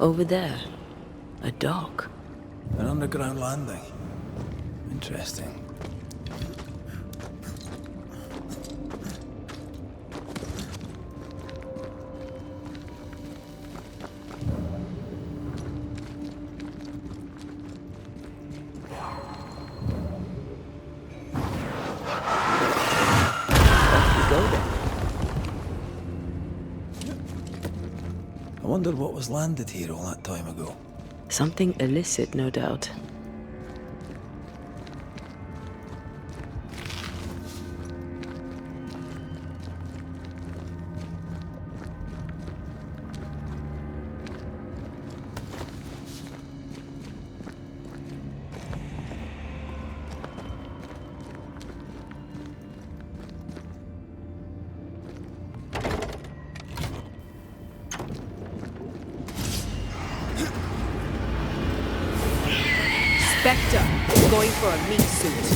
Over there. A dock. An underground landing. Interesting. I wonder what was landed here all that time ago. Something illicit, no doubt. Spectre, going for a meat suit.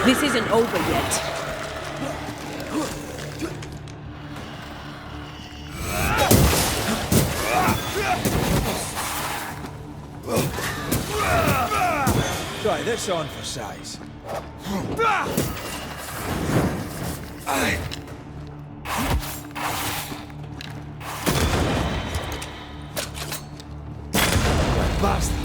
This isn't over yet. Try this on for size. Bastard.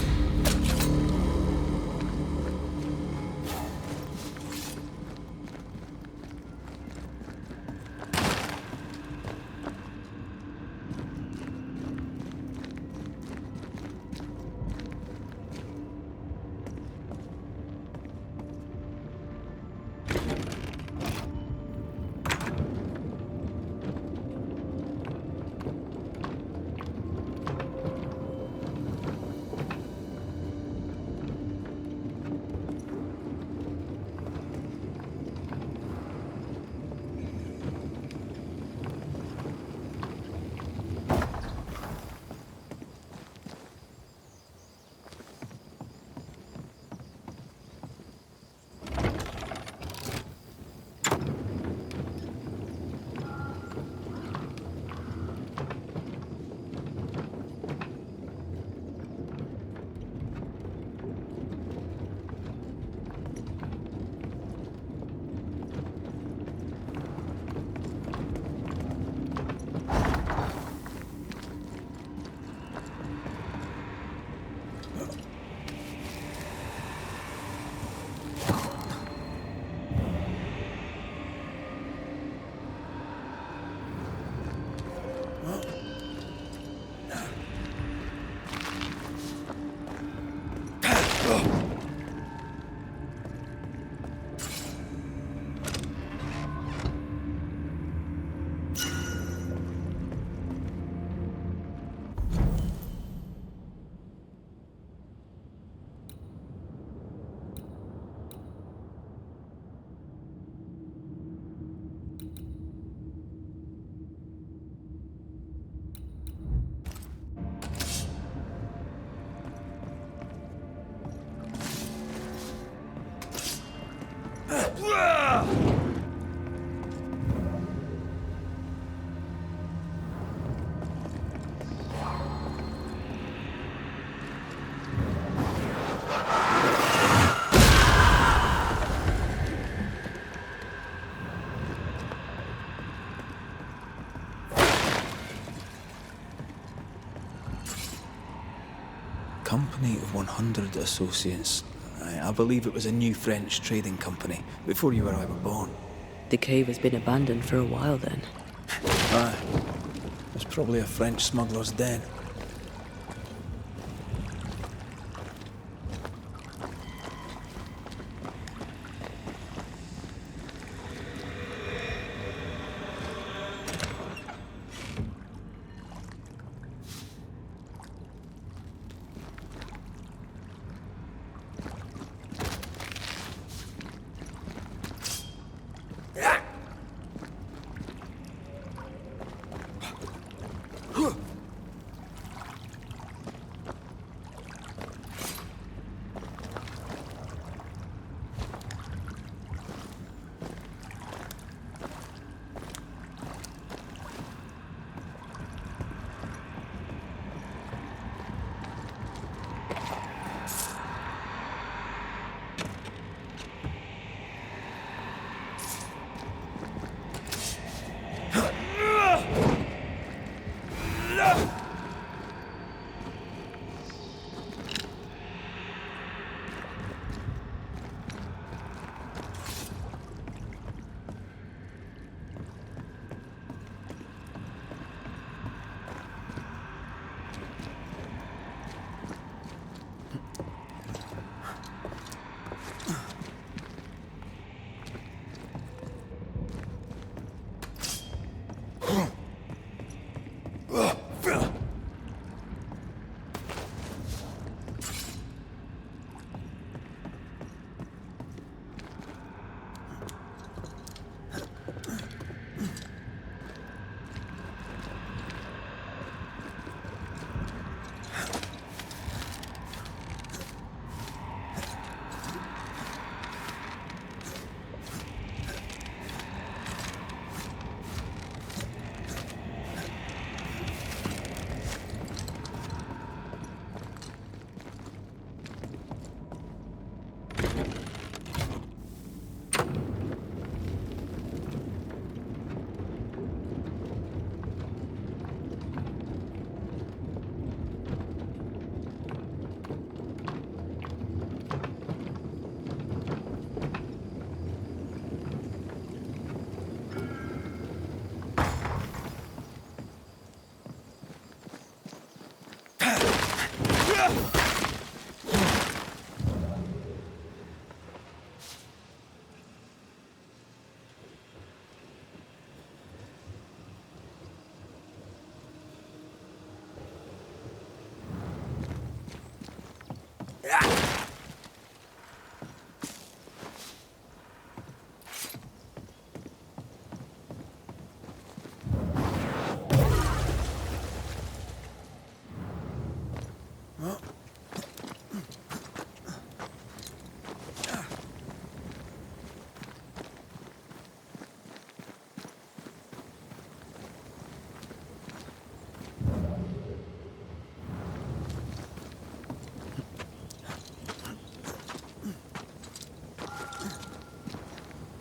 Company of 100 Associates. I believe it was a new French trading company, before you or I were born. The cave has been abandoned for a while then. Aye. It's probably a French smuggler's den.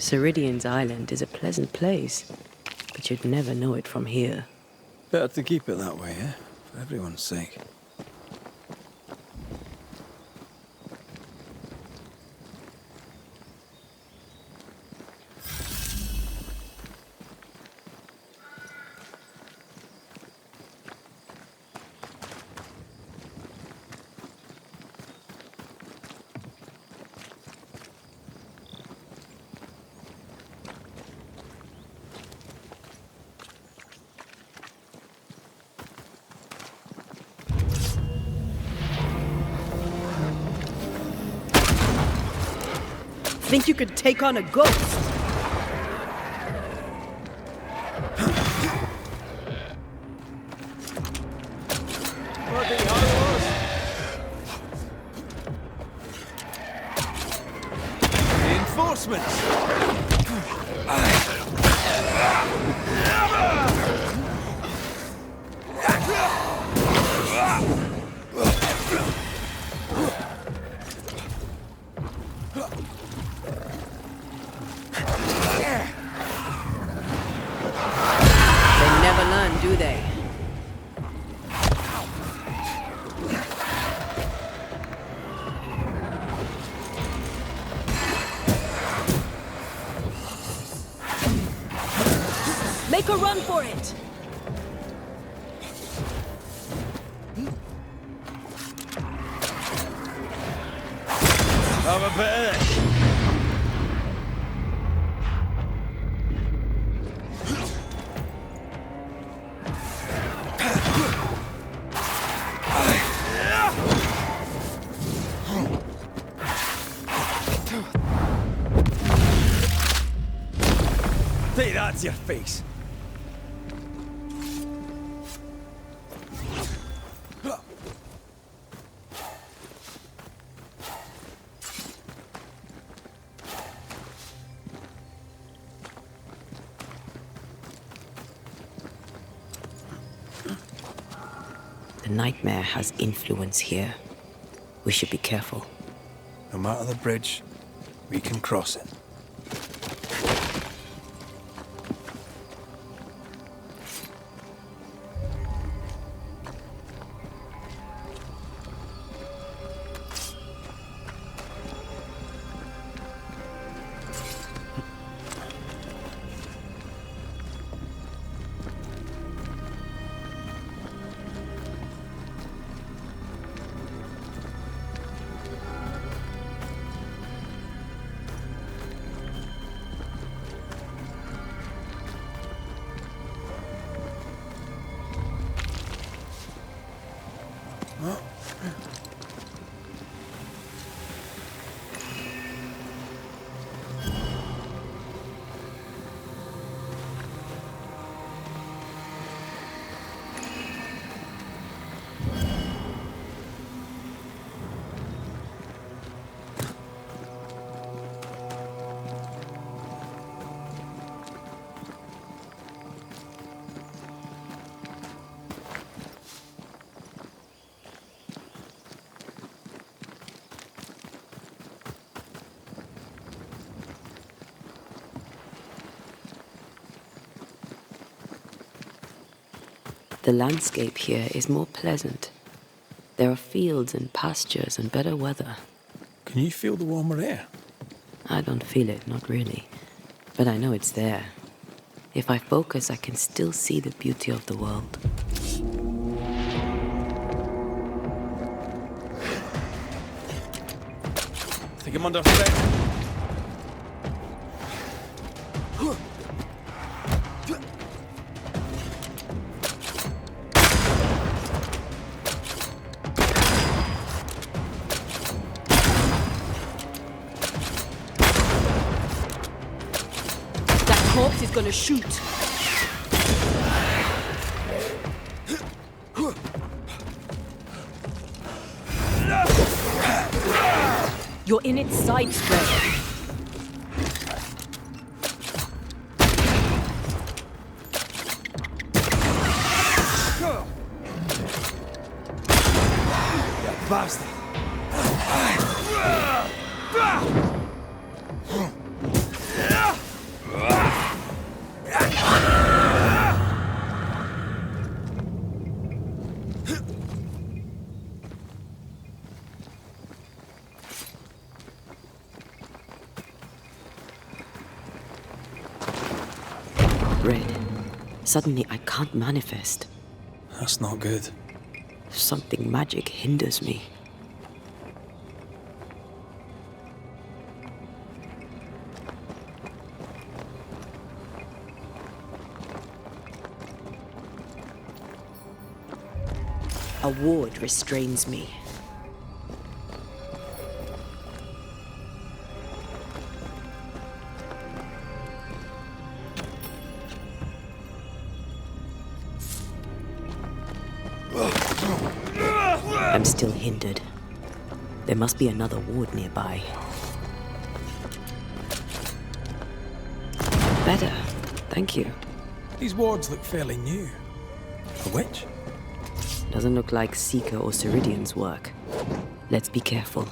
Ceridian's island is a pleasant place, but you'd never know it from here. Better to keep it that way, eh? For everyone's sake. Think you could take on a ghost? Reinforcements! They never learn, do they? Make a run for it! Have a bit of it. Take that to your face. The nightmare has influence here. We should be careful. No matter the bridge, we can cross it. The landscape here is more pleasant. There are fields and pastures and better weather. Can you feel the warmer air? I don't feel it, not really. But I know it's there. If I focus, I can still see the beauty of the world. Take him under threat. That corpse is gonna shoot. You're in its side spread. Bastard. spread. Suddenly, I can't manifest. That's not good. Something magic hinders me. A ward restrains me. I'm still hindered. There must be another ward nearby. Better. Thank you. These wards look fairly new. A witch? Doesn't look like Seeker or Ceridian's work. Let's be careful.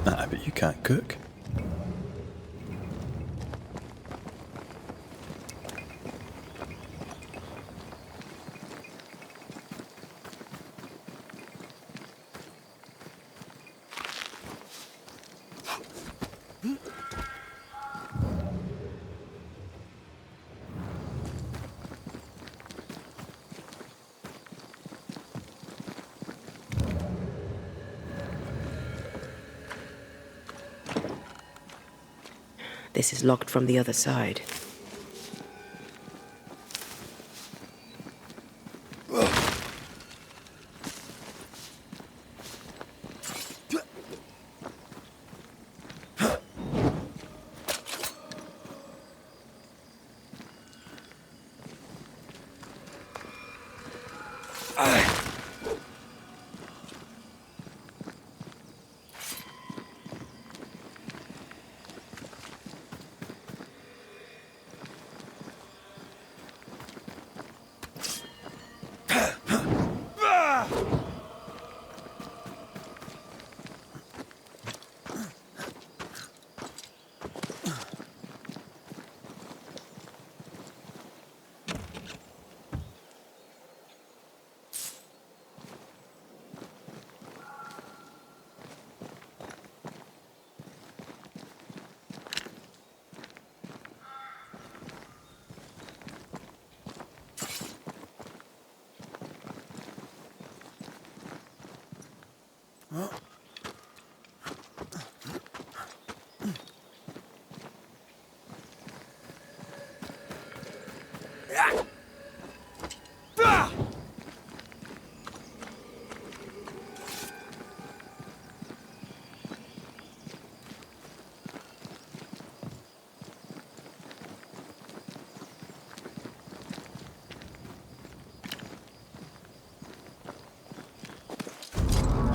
I bet you can't cook. This is locked from the other side.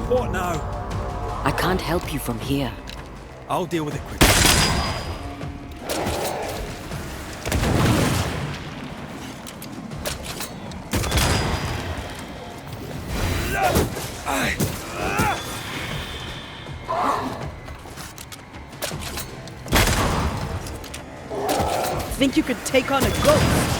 What now? I can't help you from here. I'll deal with it quickly. Think you could take on a ghost?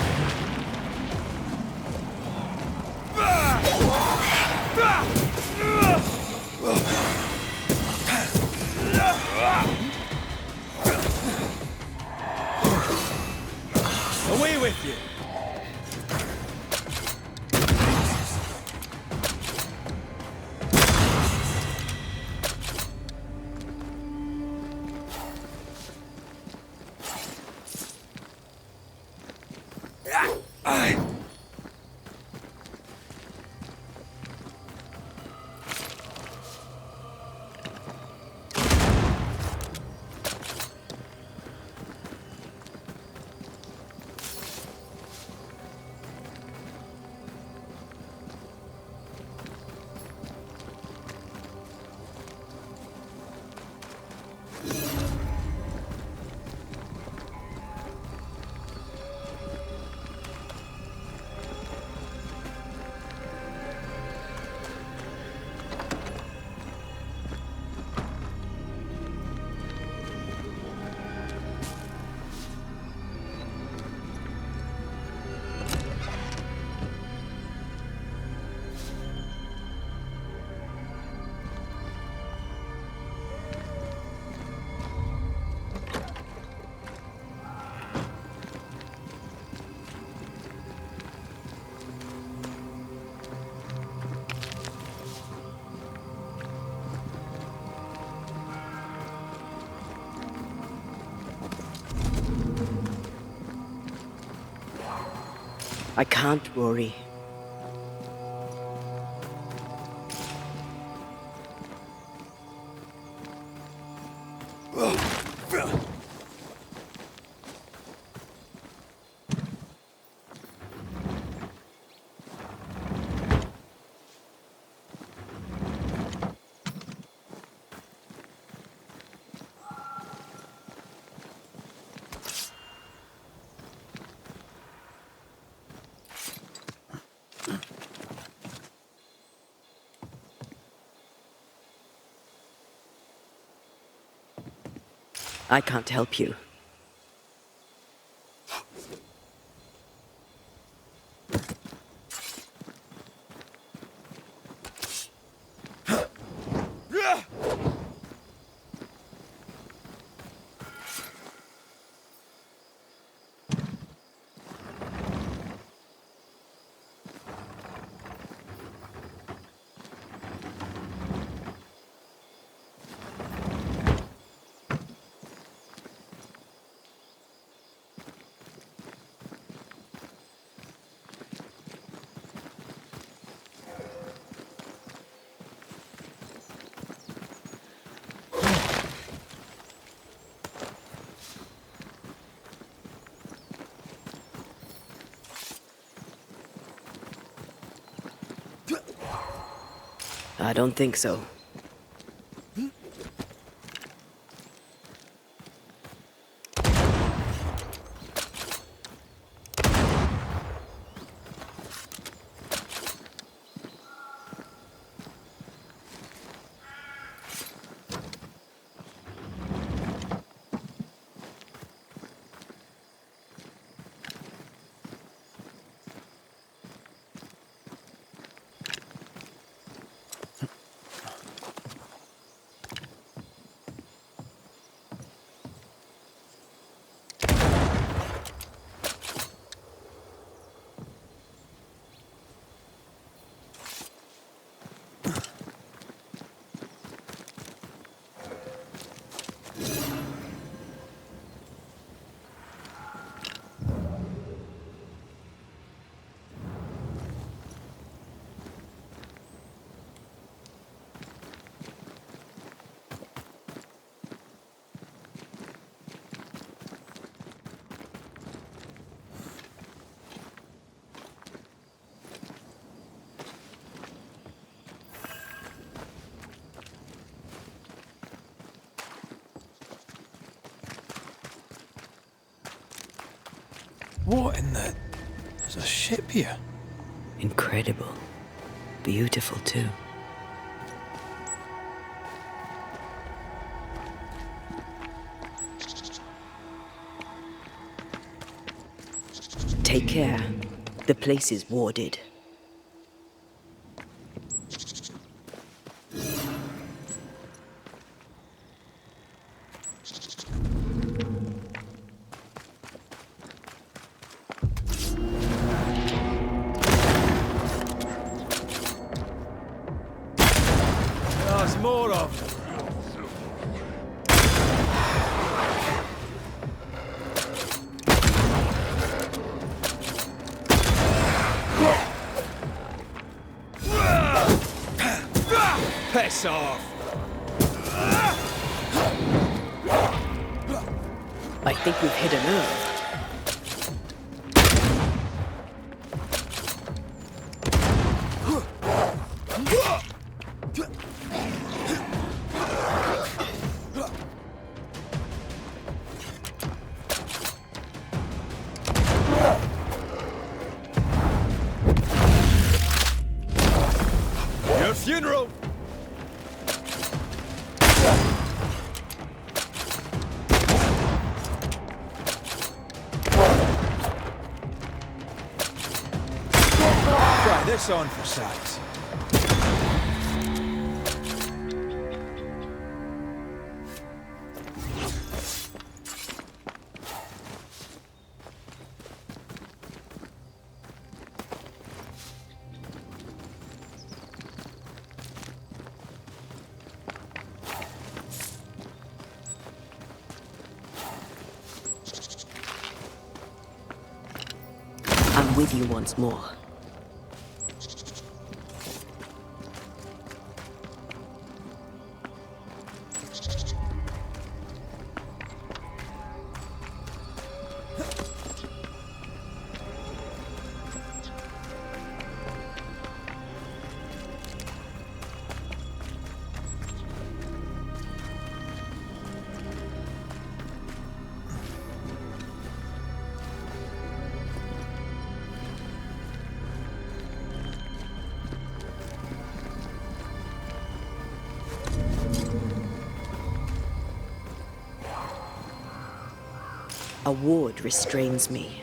Away with you! I can't worry. I can't help you. I don't think so. What in the... There's a ship here. Incredible. Beautiful, too. Take care. The place is warded. There's more of them. Piss off! I think we've hit a nerve. Your funeral! Try this on for size. I'm with you once more. A ward restrains me.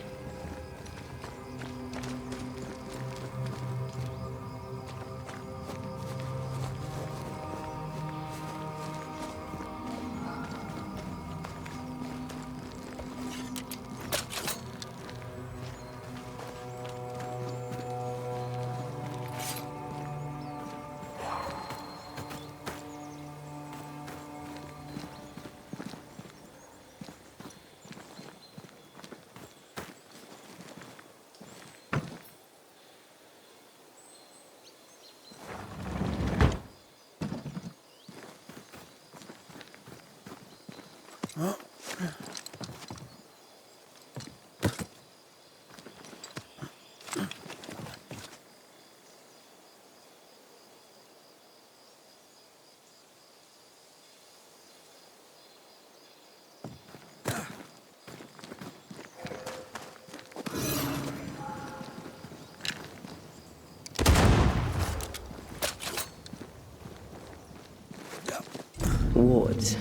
wards.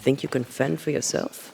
Think you can fend for yourself?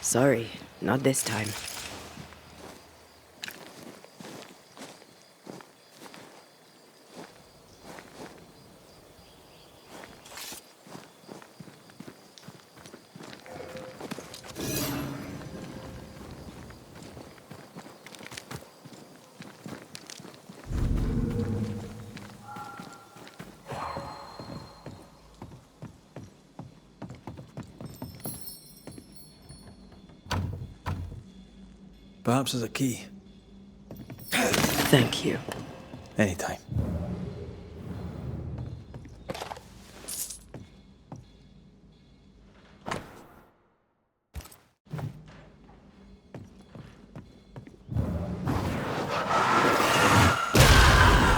Sorry, not this time. Perhaps there's a key. Thank you. Anytime.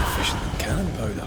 Efficient than cannon powder.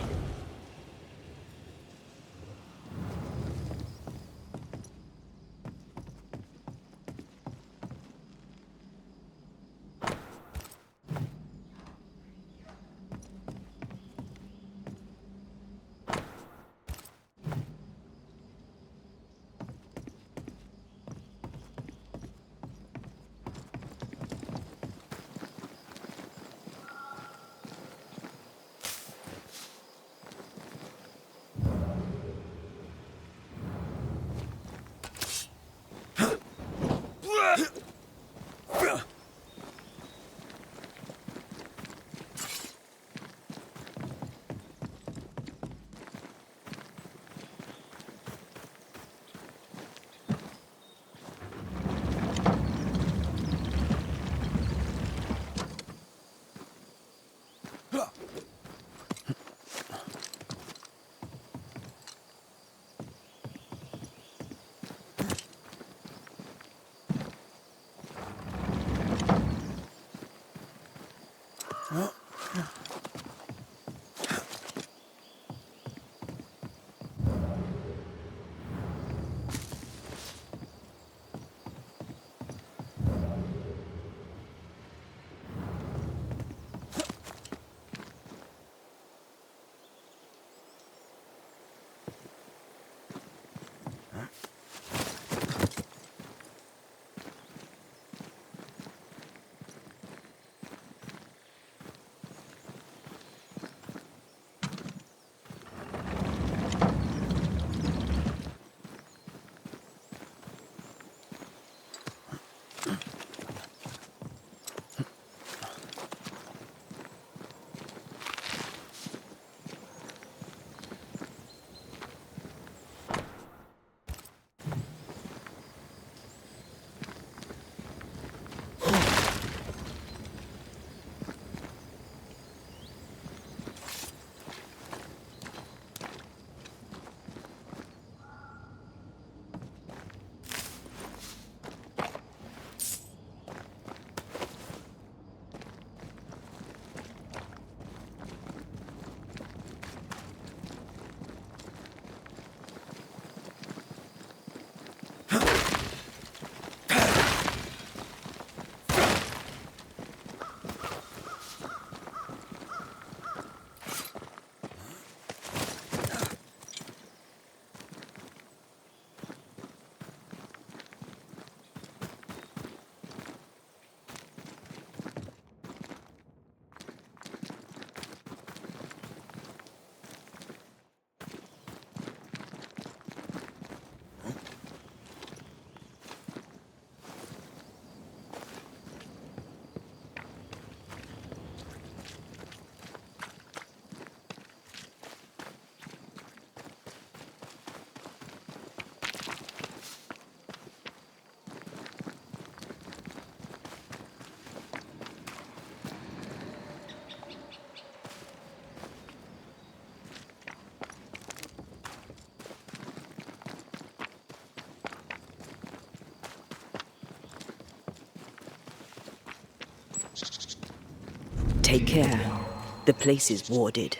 Take care. The place is warded.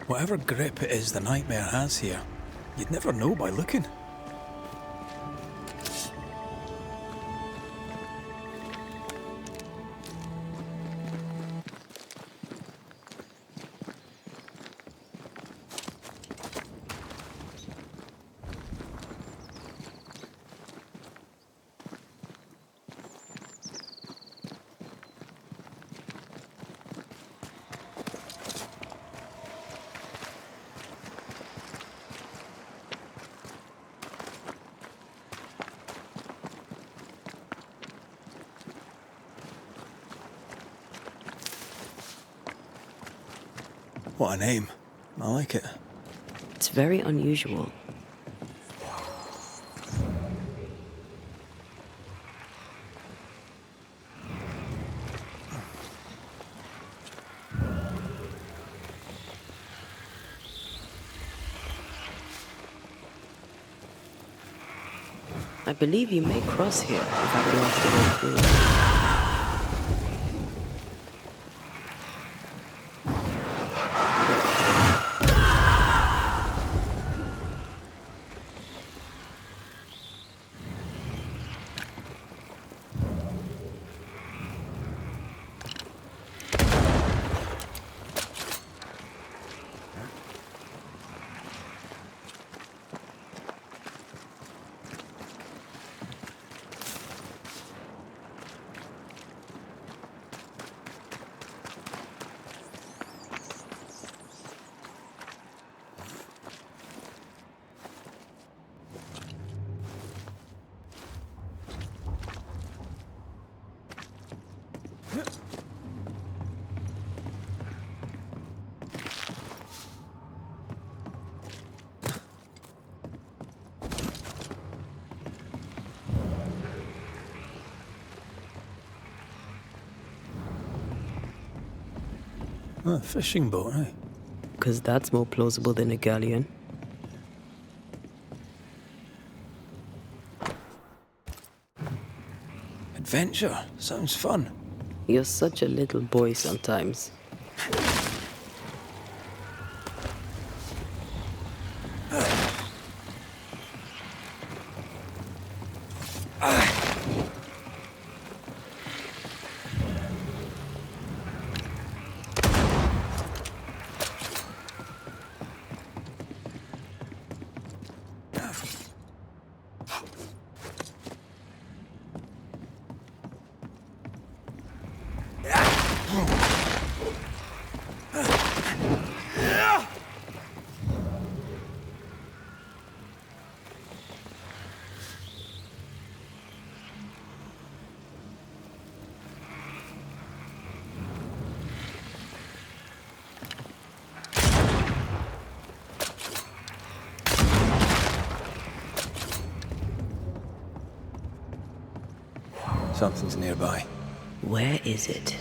Whatever grip it is the nightmare has here, you'd never know by looking. What a name. I like it. It's very unusual. I believe you may cross here if I block the way through. A fishing boat, eh? 'Cause that's more plausible than a galleon. Adventure. Sounds fun. You're such a little boy sometimes. Something's nearby. Where is it?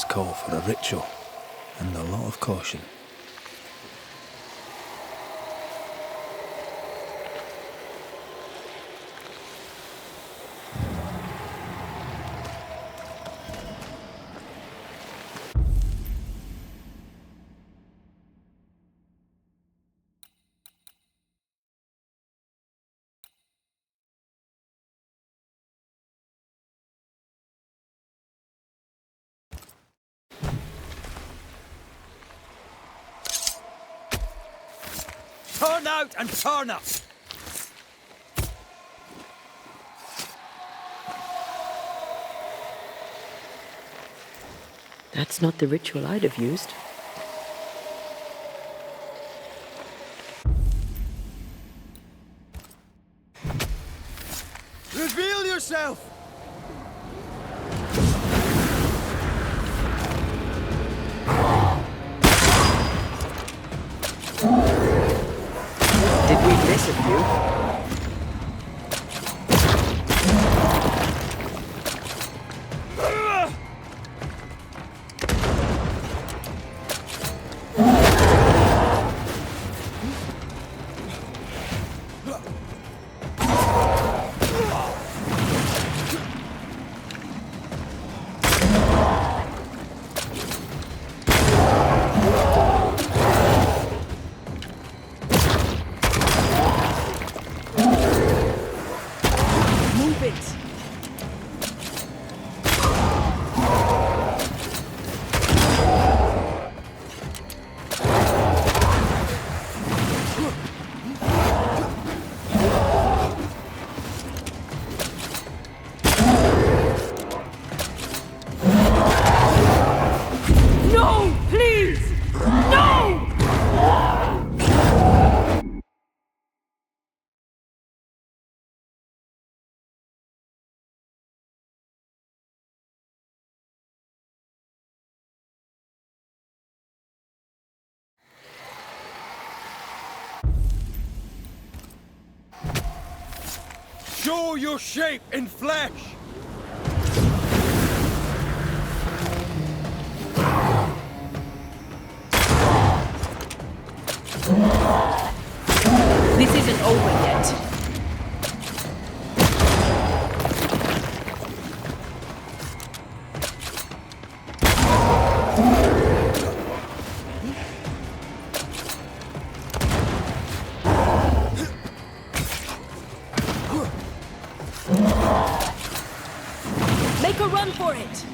signs call for a ritual and a lot of caution. Turn out and turn up! That's not the ritual I'd have used. Reveal yourself! Did we miss a few? Show your shape in flesh! This isn't over yet. Make a run for it!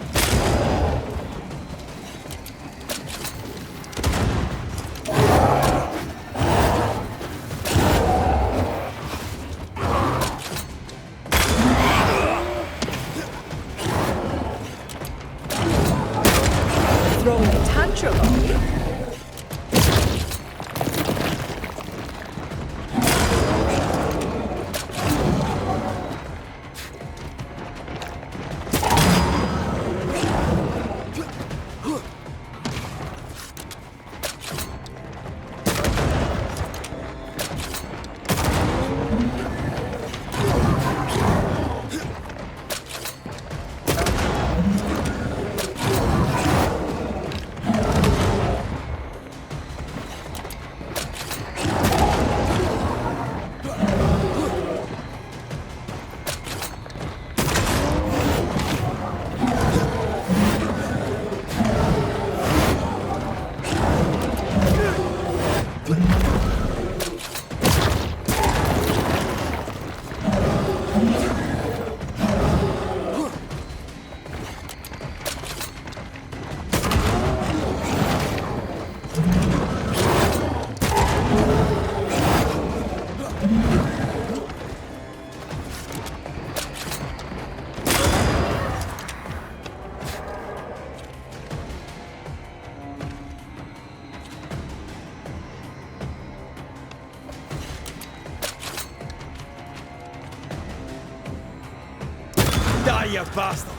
Throwing a tantrum on you? Die, you bastard!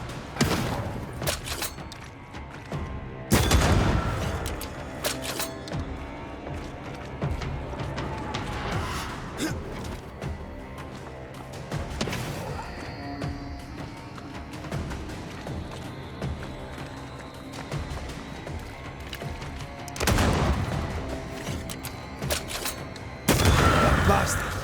bastard.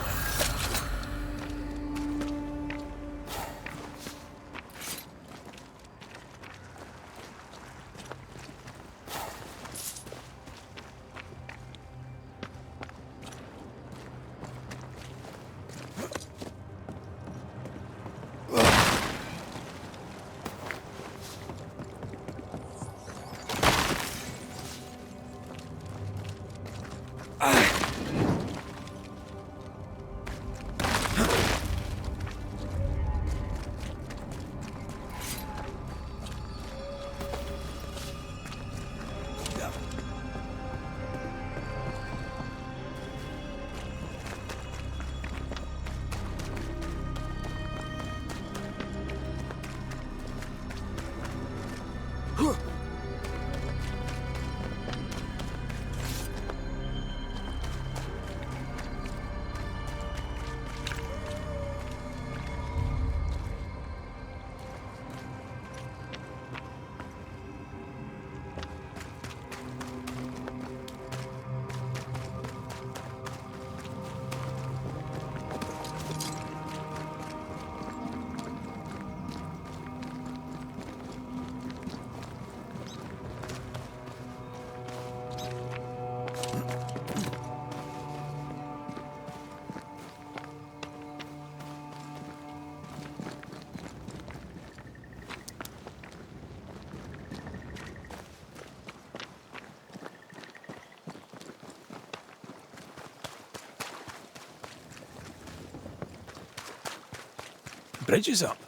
Bridge is up.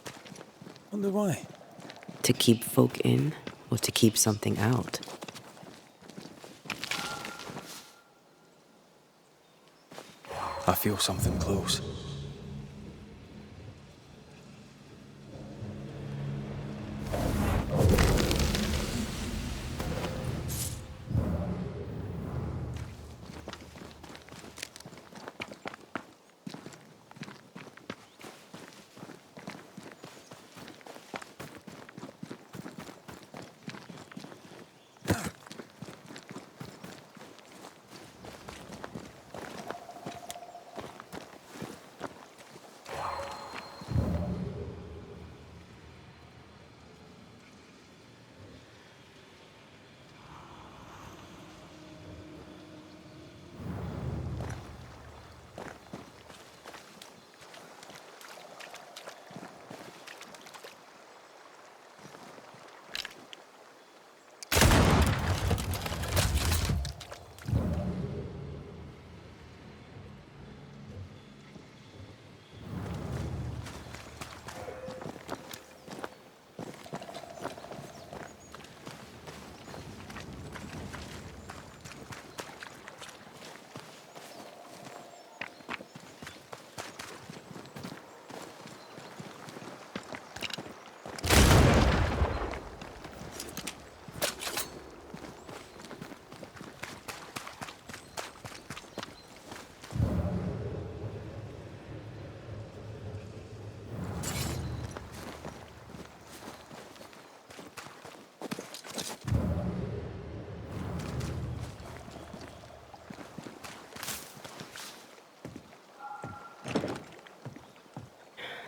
Wonder why. To keep folk in, or to keep something out? I feel something close.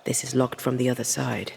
This is locked from the other side.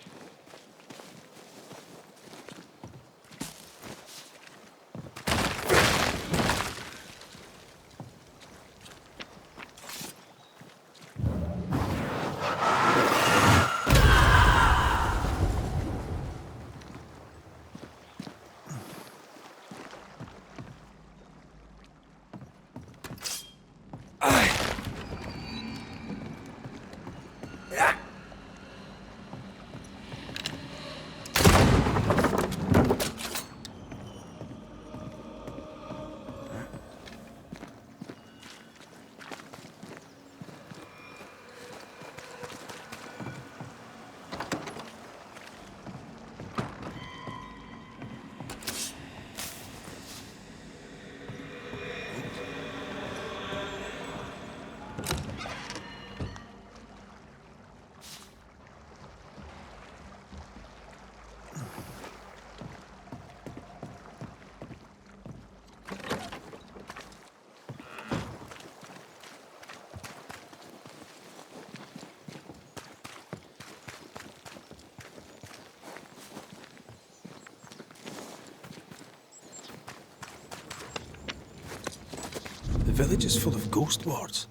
The village is full of ghost wards.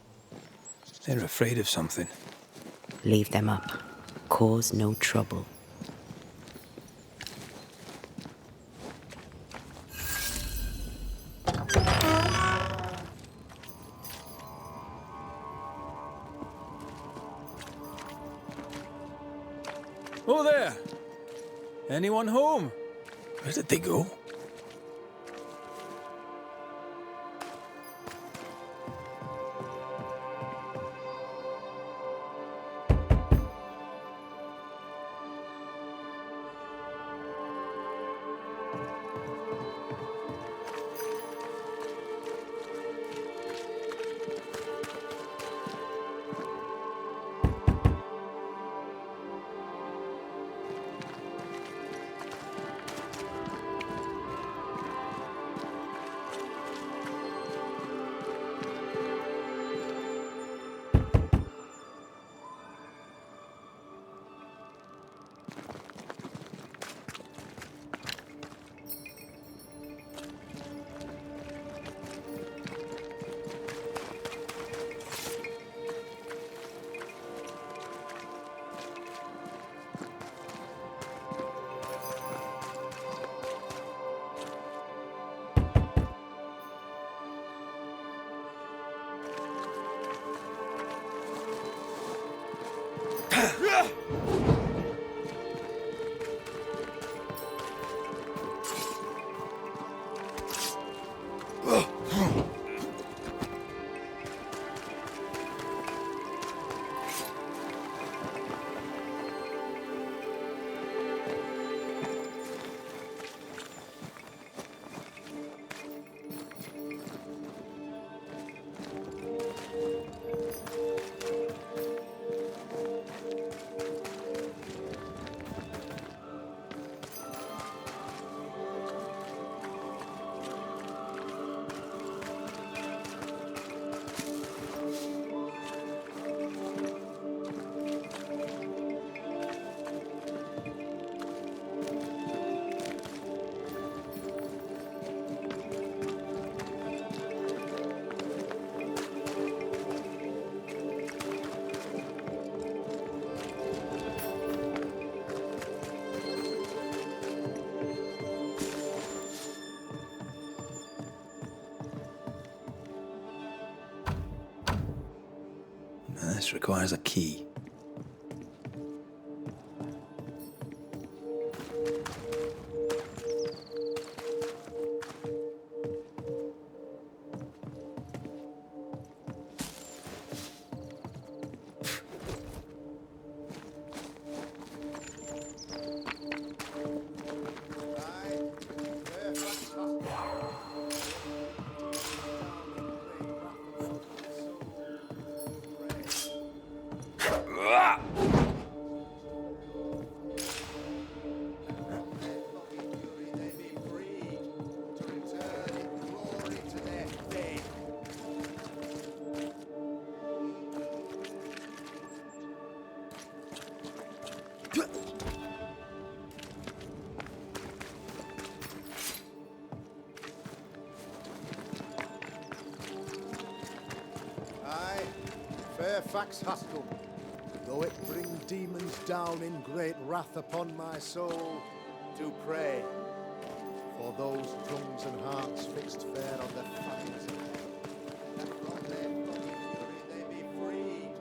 They're afraid of something. Leave them up. Cause no trouble. Oh there! Anyone home? Where did they go? This requires a key. Fairfax Haskell, though it bring demons down in great wrath upon my soul, do pray for those tongues and hearts fixed fair on their fangs, that from their misery they be freed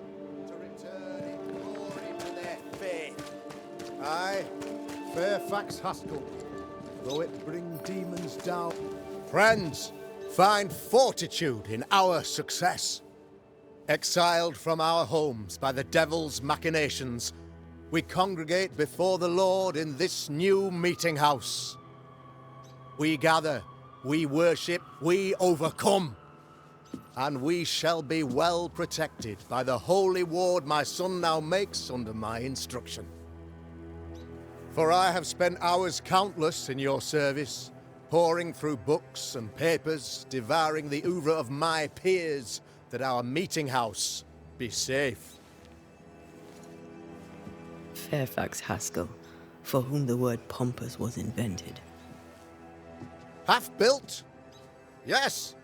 to return in glory to their faith. Aye, Fairfax Haskell, though it bring demons down. Friends, find fortitude in our success. Exiled from our homes by the devil's machinations, we congregate before the Lord in this new meeting house. We gather, we worship, we overcome, and we shall be well protected by the holy ward my son now makes under my instruction. For I have spent hours countless in your service, poring through books and papers, devouring the oeuvre of my peers, that our meeting house be safe. Fairfax Haskell, for whom the word pompous was invented. Half built? Yes.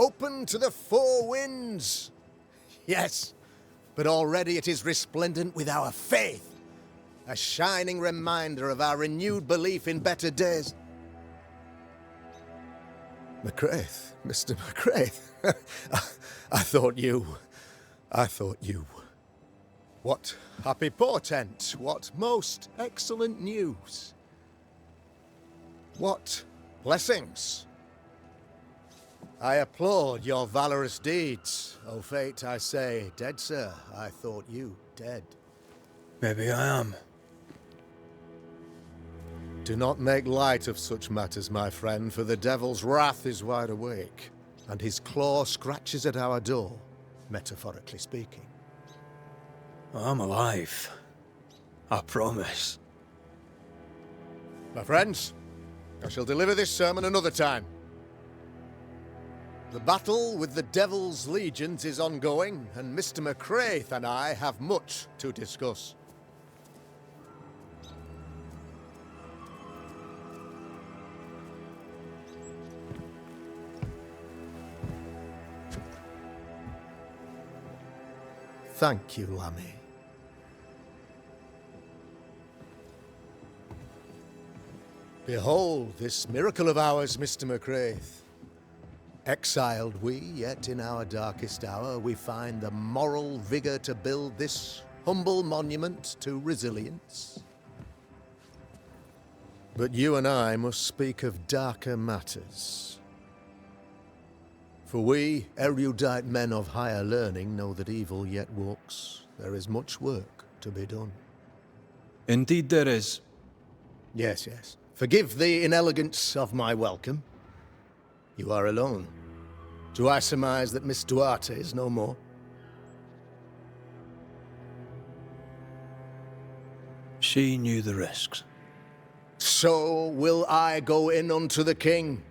open to the four winds. Yes, but already it is resplendent with our faith, a shining reminder of our renewed belief in better days. McCraith, Mr. McCraith. I thought you. What happy portent, what most excellent news. What blessings. I applaud your valorous deeds. O fate, I say, dead sir, I thought you dead. Maybe I am. Do not make light of such matters, my friend, for the devil's wrath is wide awake, and his claw scratches at our door, metaphorically speaking. I'm alive. I promise. My friends, I shall deliver this sermon another time. The battle with the devil's legions is ongoing, and Mr. McCraith and I have much to discuss. Thank you, Lammy. Behold this miracle of ours, Mr. McCraith. Exiled we, yet in our darkest hour we find the moral vigor to build this humble monument to resilience. But you and I must speak of darker matters. For we, erudite men of higher learning, know that evil yet walks. There is much work to be done. Indeed there is. Yes, yes. Forgive the inelegance of my welcome. You are alone. Do I surmise that Miss Duarte is no more? She knew the risks. So will I go in unto the king,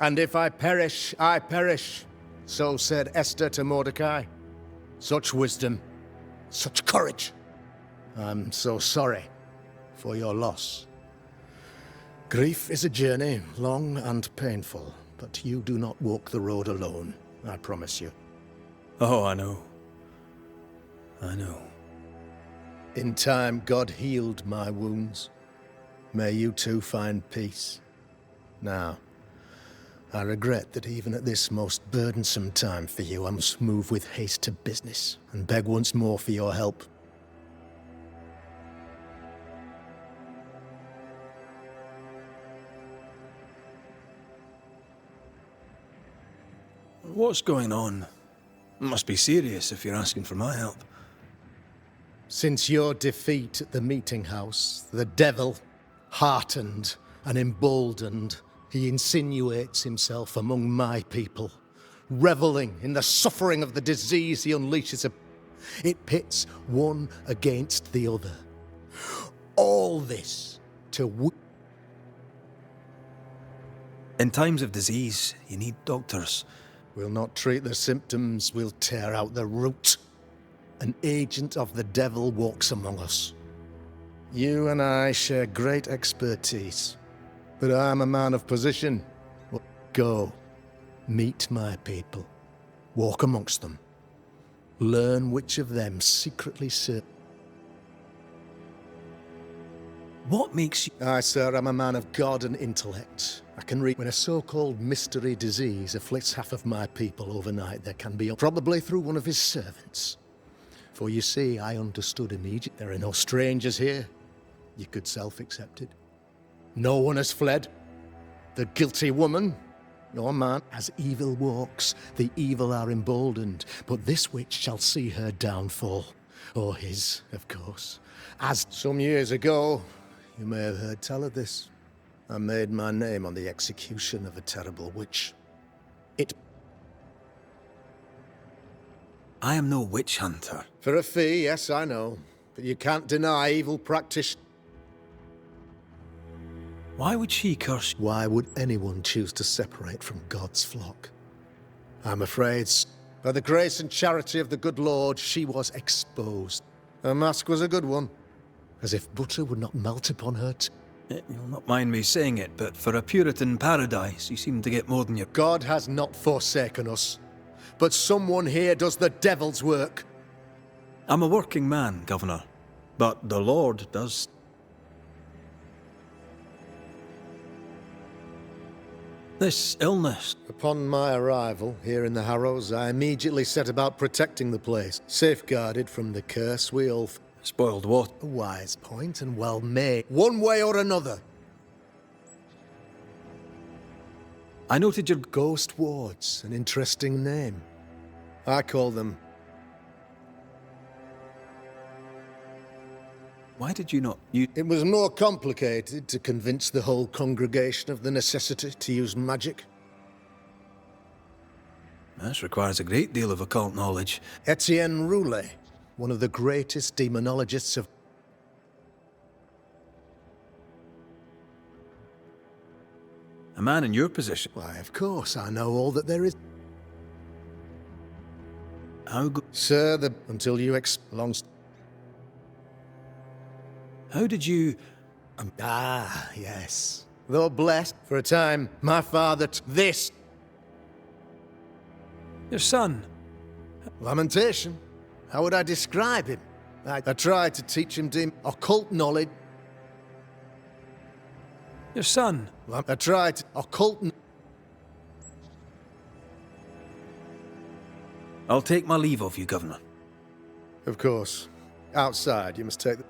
and if I perish, I perish. So said Esther to Mordecai. Such wisdom, such courage. I'm so sorry for your loss. Grief is a journey, long and painful, but you do not walk the road alone, I promise you. Oh, I know. I know. In time, God healed my wounds. May you too find peace. Now, I regret that even at this most burdensome time for you, I must move with haste to business and beg once more for your help. What's going on? It must be serious if you're asking for my help. Since your defeat at the meeting house, the devil, heartened and emboldened, he insinuates himself among my people, reveling in the suffering of the disease he unleashes. It pits one against the other. All this to... In times of disease, you need doctors. We'll not treat the symptoms, we'll tear out the root. An agent of the devil walks among us. You and I share great expertise, but I'm a man of position. Go, meet my people, walk amongst them, learn which of them secretly serve. What makes you... Aye, sir, I'm a man of God and intellect. I can read when a so-called mystery disease afflicts half of my people overnight, there can be probably through one of his servants. For you see, I understood immediately. There are no strangers here. You could self-accept it. No one has fled. The guilty woman, your man, as evil walks, the evil are emboldened. But this witch shall see her downfall. Or his, of course. As some years ago, you may have heard tell of this. I made my name on the execution of a terrible witch. I am no witch hunter. For a fee, yes, I know. But you can't deny evil practice. Why would she curse? Why would anyone choose to separate from God's flock? I'm afraid, by the grace and charity of the good Lord, she was exposed. Her mask was a good one, as if butter would not melt upon her You'll not mind me saying it, but for a Puritan paradise, you seem to get more than your... God has not forsaken us, but someone here does the devil's work. I'm a working man, Governor, but the Lord does... This illness... Upon my arrival here in the Harrows, I immediately set about protecting the place, safeguarded from the curse we all... Spoiled what? A wise point and well made, one way or another. I noted your... Ghost wards, an interesting name. I call them... Why did you not... You... It was more complicated to convince the whole congregation of the necessity to use magic. This requires a great deal of occult knowledge. Etienne Roulet, one of the greatest demonologists of... A man in your position... Why, of course, I know all that there is. How go... Sir, until you belongs... How did you... yes. Though blessed, for a time, my father this... Your son? Lamentation. How would I describe him? I tried to teach him occult knowledge. Your son? I tried to occult... I'll take my leave of you, Governor. Of course. Outside, you must take the...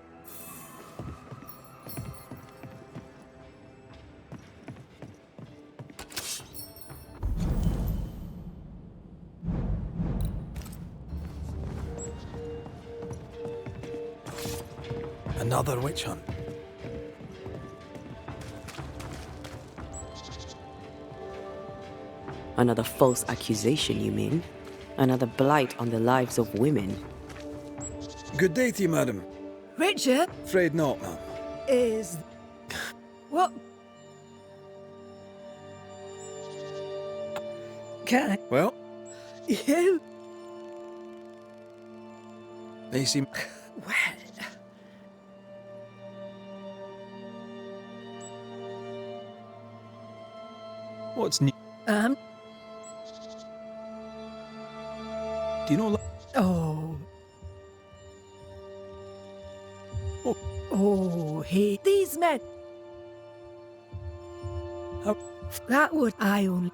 Another witch hunt. Another false accusation, you mean? Another blight on the lives of women? Good day to you, madam. Richard Afraid not, ma'am. is... What? Can Well, you... they seem... Well... What's new? Do you know... Oh. Oh, these men. How... That would I only...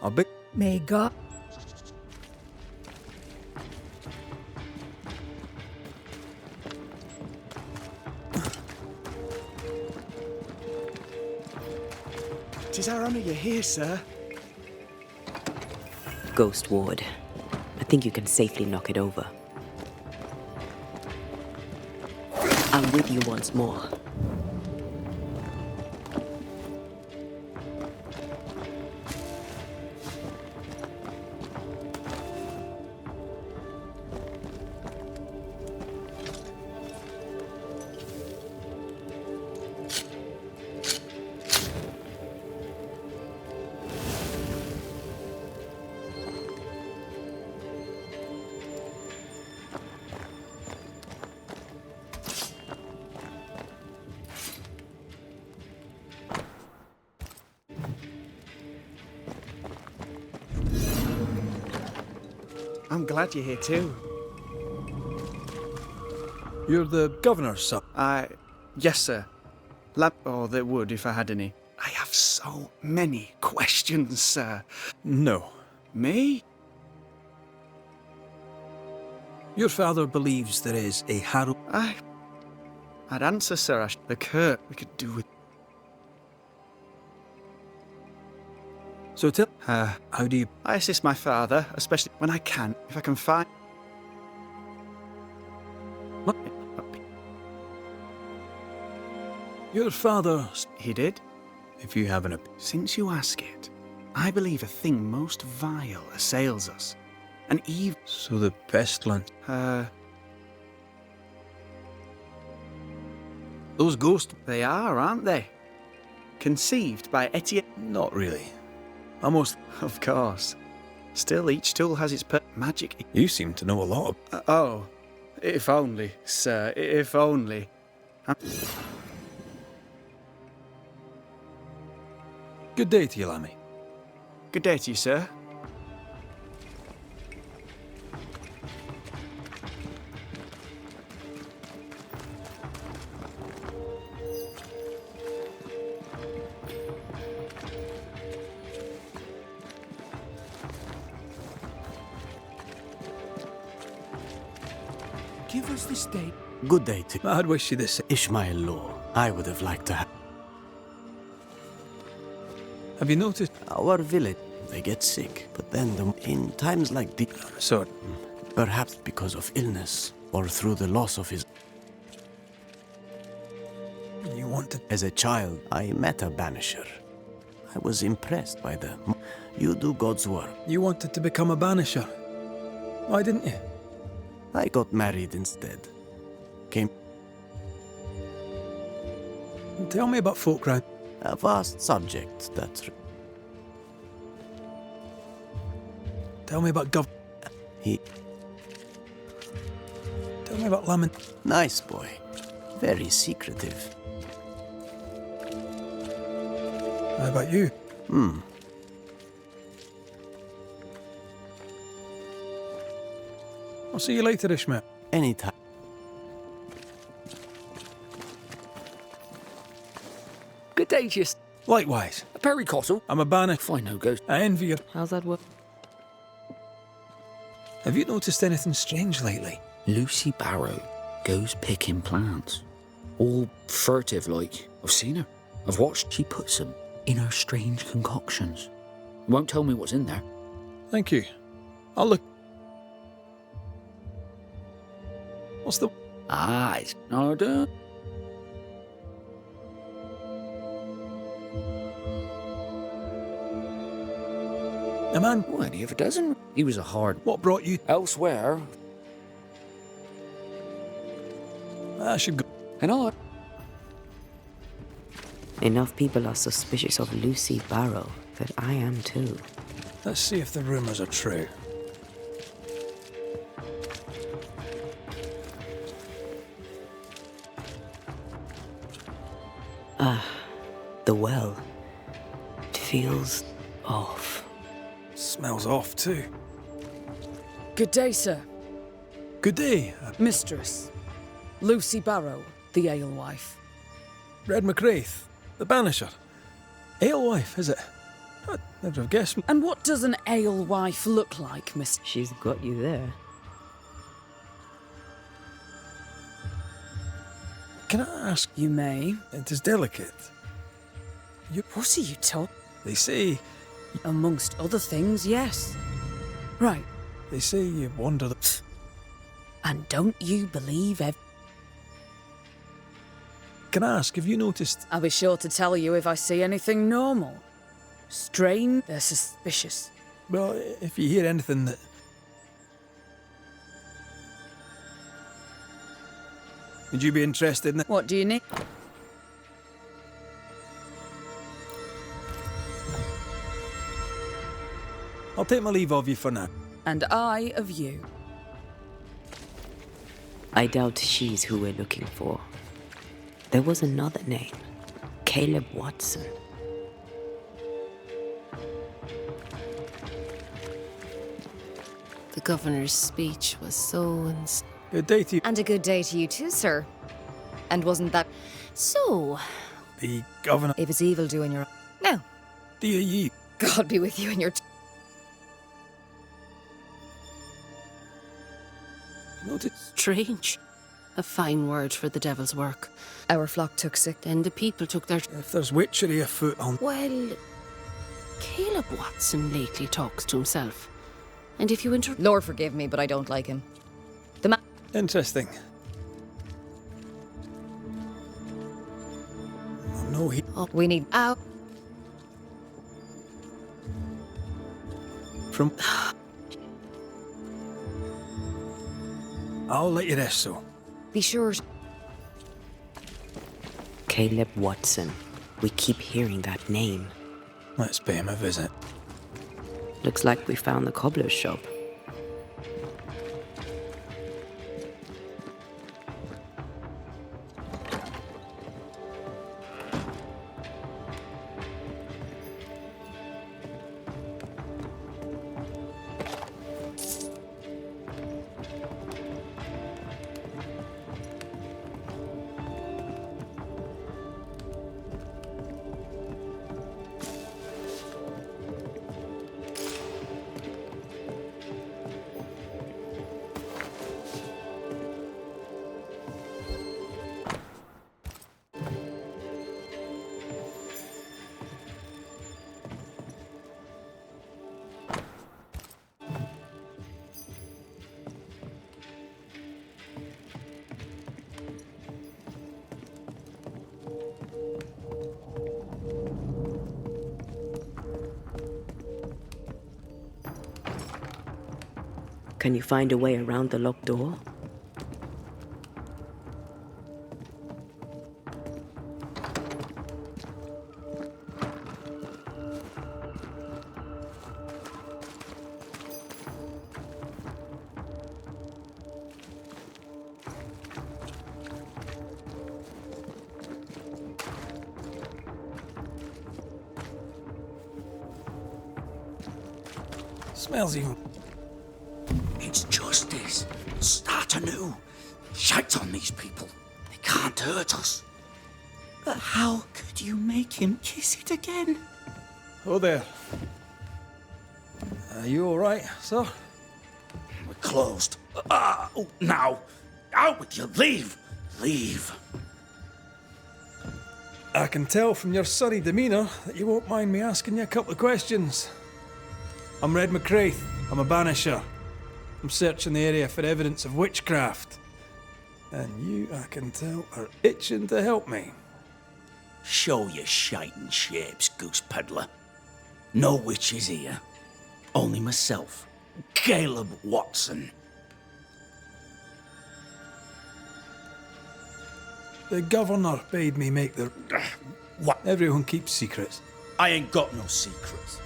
I'll be... May God... Tis our honour you're here, sir. Ghost ward. I think you can safely knock it over. I'm with you once more. I'm glad you're here too. You're the governor's son. Yes, sir. Or that would if I had any. I have so many questions, sir. No. Me? Your father believes there is a harrow... I'd answer, sir. The Kirk we could do with... So tell... how do you... I assist my father, especially when I can, if I can find... What? Your father... He did? If you have an... Since you ask it, I believe a thing most vile assails us. An evil... So the pestilence... Those ghosts... They are, aren't they? Conceived by Etienne... Not really. Almost... Of course. Still, each tool has its magic... You seem to know a lot. Oh. If only, sir, if only. Good day to you, Lammy. Good day to you, sir. Give us this day. Good day to I'd wish you the same. Ishmael Law. I would have liked to have Have you noticed? our village. They get sick, but then in times like these, So, perhaps because of illness or through the loss of his. you want to... As a child, I met a banisher. I was impressed by them. You do God's work. You wanted to become a banisher. Why didn't you? I got married instead. Came Tell me about folk round. a vast subject that Tell me about he Tell me about Lamont. nice boy, very secretive. How about you? I'll see you later, Ishmael. Anytime. Good day, just Likewise. a Perry Cottle. I'm a banisher. Fine, no ghost. I envy you. How's that work? Have you noticed anything strange lately? Lucy Barrow goes picking plants. All furtive like. I've seen her. I've watched. She puts them in her strange concoctions. Won't tell me what's in there. Thank you. I'll look. What's the... Ah, it's not a... A man, Well, any of a dozen. He was a hard... what brought you... Elsewhere, I should go. and I... Enough people are suspicious of Lucy Barrow that I am too. Let's see if the rumours are true. The well. It feels off. Smells off too. Good day, sir. Good day. Mistress. Lucy Barrow, the alewife. Red McGrath, the banisher. Alewife, is it? I'd never have guessed. And what does an alewife look like, miss? She's got you there. Can I ask? You may. It is delicate. What are you talking? They say Amongst other things, yes. Right. you wander the... And don't you believe Can I ask, have you noticed... I'll be sure to tell you if I see anything normal. Strange, they're suspicious. Well, if you hear anything that... Would you be interested in it? What do you need? I'll take my leave of you for now. And I of you. I doubt she's who we're looking for. There was another name. Caleb Watson. The governor's speech was so Good day to you. And a good day to you too, sir. And wasn't that... So, The governor... if it's evil doing your... No, Dear ye. God be with you and your... Notice... Strange. A fine word for the devil's work. Our flock took sick, then the people took their... If there's witchery afoot on... Well, Caleb Watson lately talks to himself. And if you Lord forgive me, but I don't like him. The man... Interesting. No, he... Oh, we need... Out. From... I'll let you rest, so. Be sure... Caleb Watson. We keep hearing that name. Let's pay him a visit. Looks like we found the cobbler's shop. Can you find a way around the locked door? Smells even. It's justice. Start anew. Shite on these people. They can't hurt us. But how could you make him kiss it again? Oh, there. Are you all right, sir? We're closed. Oh, now. Out with you. Leave. Leave. I can tell from your surly demeanour that you won't mind me asking you a couple of questions. I'm Red McCraith. I'm a Banisher. I'm searching the area for evidence of witchcraft. And you, I can tell, are itching to help me. Show your shiting shapes, goose peddler. No witches here. Only myself, Caleb Watson. The governor bade me make the... What? Everyone keeps secrets. I ain't got no secrets.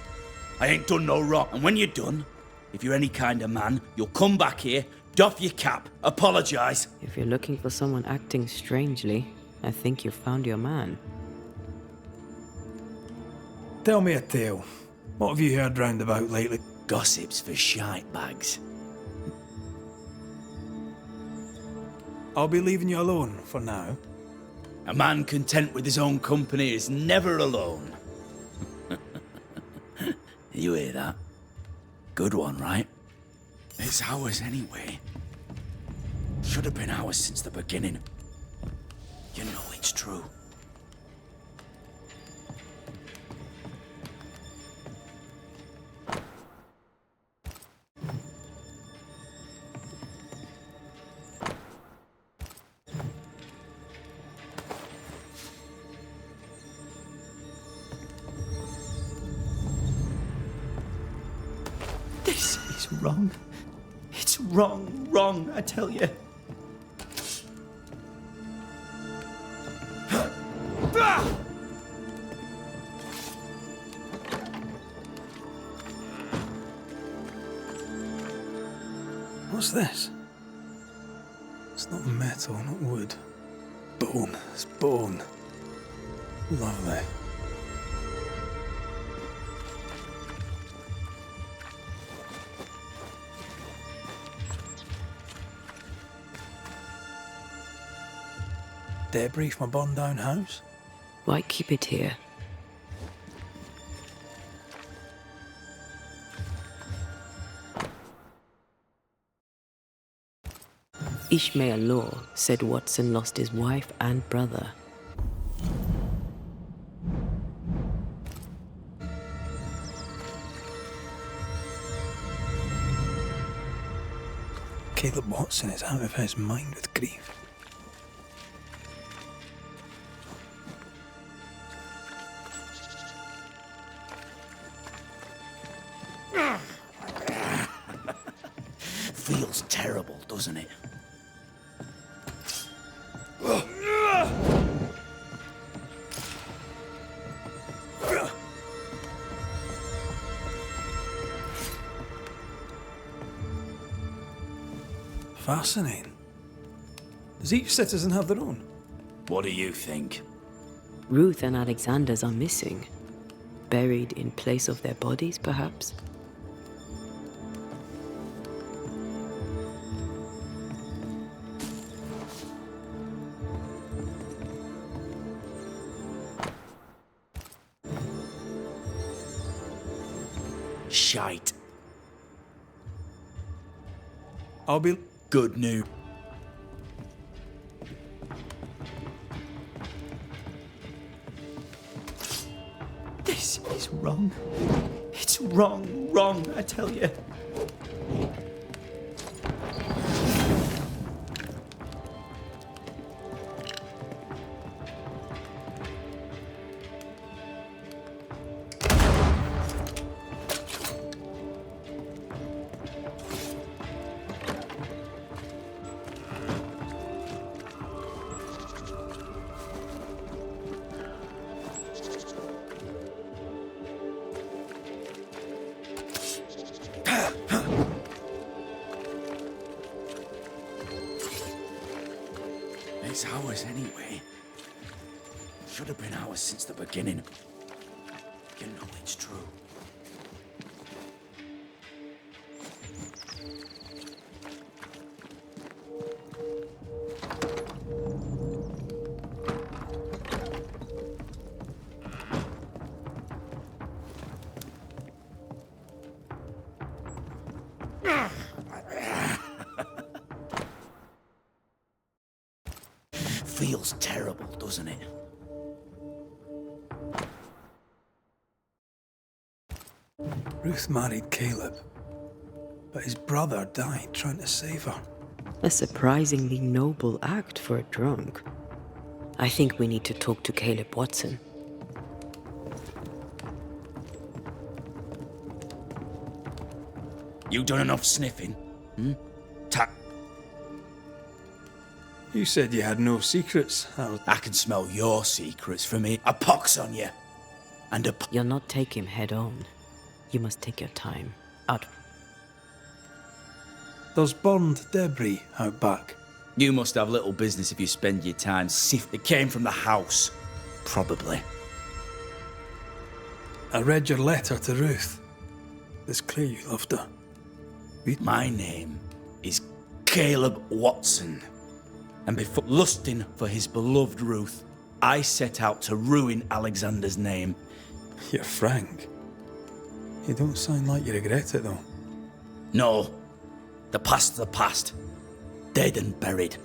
I ain't done no wrong. And when you're done, if you're any kind of man, you'll come back here, doff your cap, apologise. If you're looking for someone acting strangely, I think you've found your man. Tell me a tale. What have you heard round about lately? Gossips for shite bags. I'll be leaving you alone for now. A man content with his own company is never alone. You hear that? Good one, right? It's ours anyway. Should have been ours since the beginning. You know it's true. This is wrong. It's wrong, I tell you. What's this? It's not metal, not wood. Bone. It's bone. Lovely. Debris from a burned down house? Why keep it here? Ishmael Law said Watson lost his wife and brother. Caleb Watson is out of his mind with grief. Feels terrible, doesn't it? Fascinating. Does each citizen have their own? What do you think? Ruth and Alexander's are missing. Buried in place of their bodies, perhaps? Shite. I'll be... Good news. This is wrong. It's wrong, I tell you. It's ours anyway. Should have been ours since the beginning. You know it's true. Feels terrible, doesn't it? Ruth married Caleb, but his brother died trying to save her. A surprisingly noble act for a drunk. I think we need to talk to Caleb Watson. You done enough sniffing? You said you had no secrets. I can smell your secrets from here. A pox on you. And a... You'll not take him head on. You must take your time. Out. There's burned debris out back. You must have little business if you spend your time It came from the house. Probably. I read your letter to Ruth. It's clear you loved her. My name is Caleb Watson. And before lusting for his beloved Ruth, I set out to ruin Alexander's name. You're frank. You don't sound like you regret it, though. No. The past's the past. Dead and buried.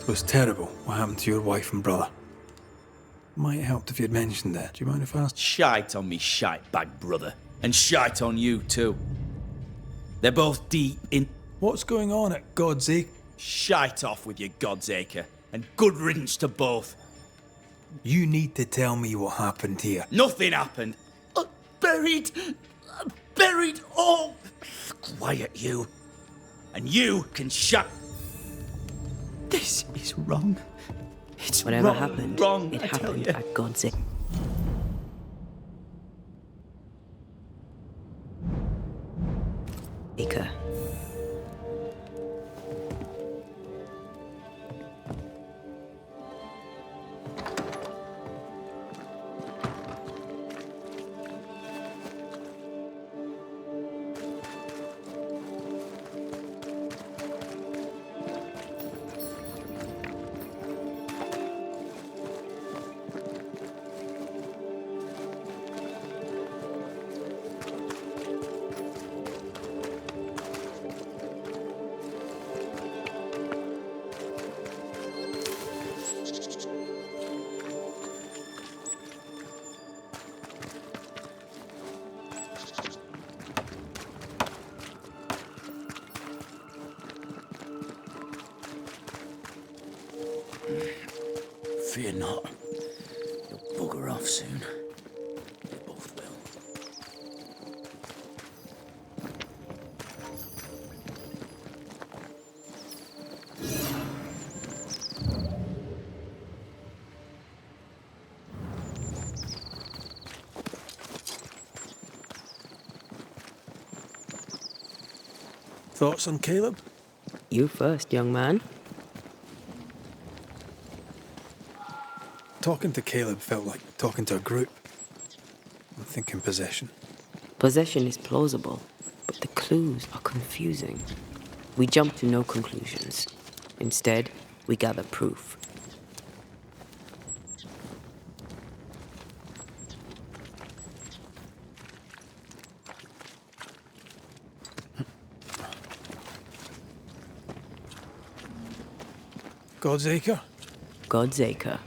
It was terrible what happened to your wife and brother. Might have helped if you'd mentioned that. Do you mind if I asked? Shite on me shite bag brother. And shite on you too. They're both deep in... What's going on at God's Acre? Shite off with your God's Acre. And good riddance to both. You need to tell me what happened here. Nothing happened. Buried. Buried all. Quiet you. And you can shut... This is wrong. It's Whatever wrong, happened, wrong, it I tell happened you. at God's Acre. Fear not. You'll bugger off soon. You both will. Thoughts on Caleb? You first, young man. Talking to Caleb felt like talking to a group. I'm thinking possession. Possession is plausible, but the clues are confusing. We jump to no conclusions. Instead, we gather proof. God's Acre? God's Acre.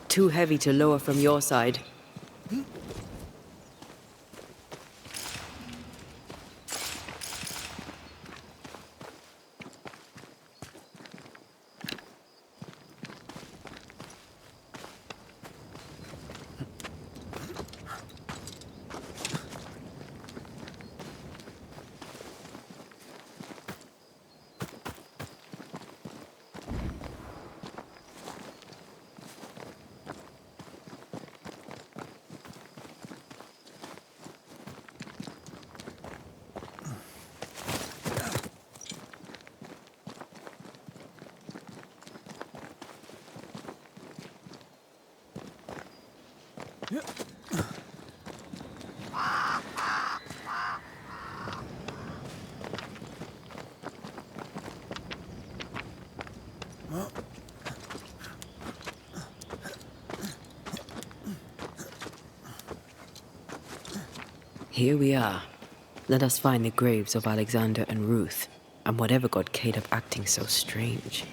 Too heavy to lower from your side. Here we are. Let us find the graves of Alexander and Ruth, and whatever got Caleb acting so strange.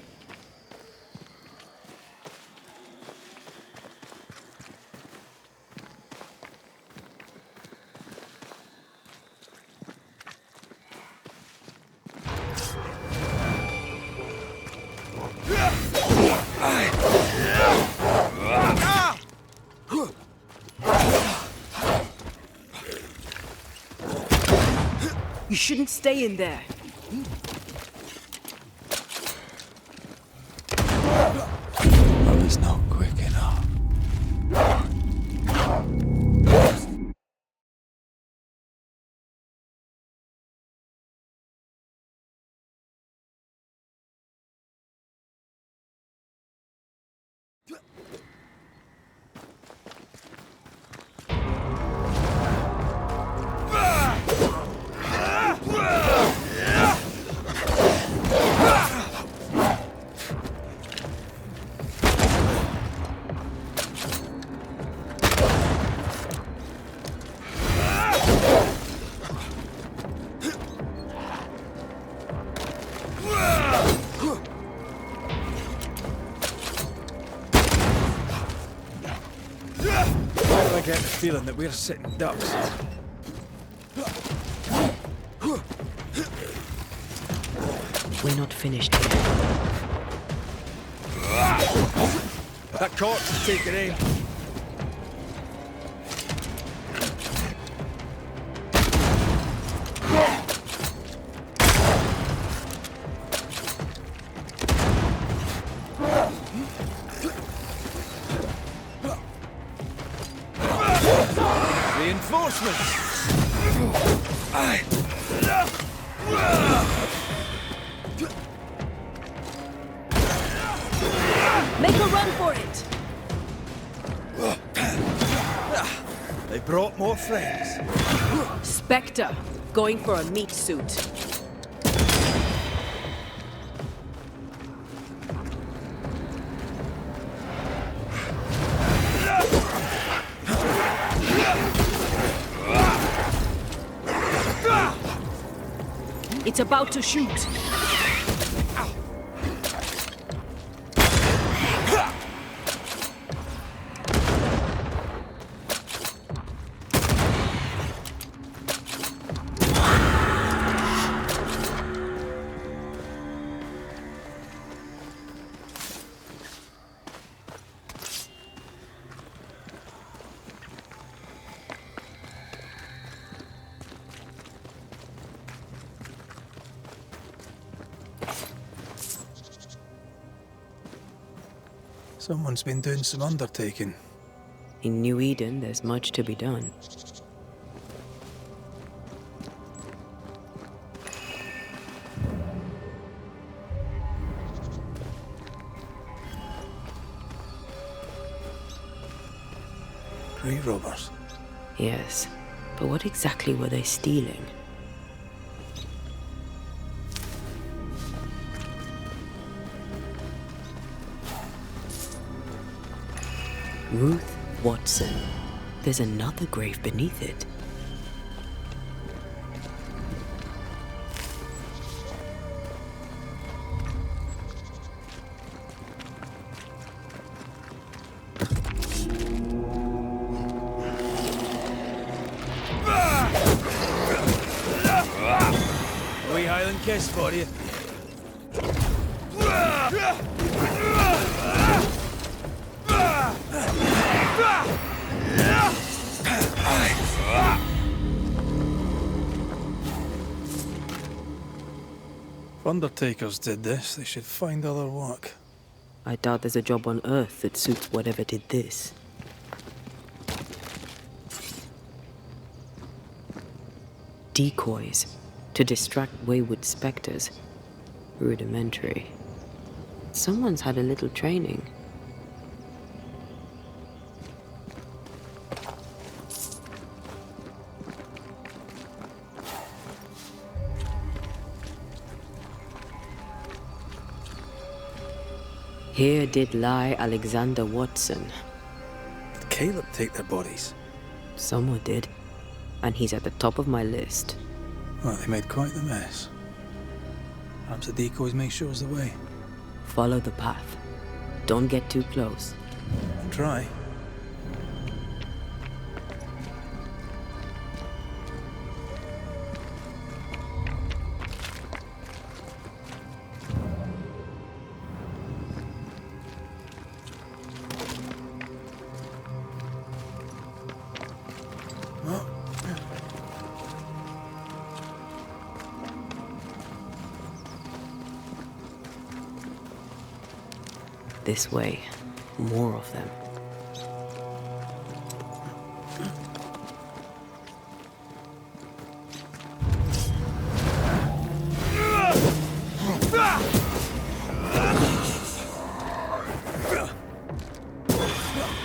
You shouldn't stay in there. I was not quick enough. I get the feeling that we're sitting ducks. We're not finished yet. That corpse is taking aim. Reinforcements! Make a run for it! They brought more friends. Spectre, going for a meat suit. It's about to shoot. Someone's been doing some undertaking. In New Eden, there's much to be done. Prey robbers. Yes, but what exactly were they stealing? Ruth Watson. There's another grave beneath it. styling kiss for you. If undertakers did this, they should find other work. I doubt there's a job on Earth that suits whatever did this. Decoys to distract wayward specters. Rudimentary. Someone's had a little training. Here did lie Alexander Watson. Did Caleb take their bodies? Someone did. And he's at the top of my list. Well, they made quite the mess. Perhaps the decoys may show us the way. Follow the path. Don't get too close. I'll try. This way. More of them.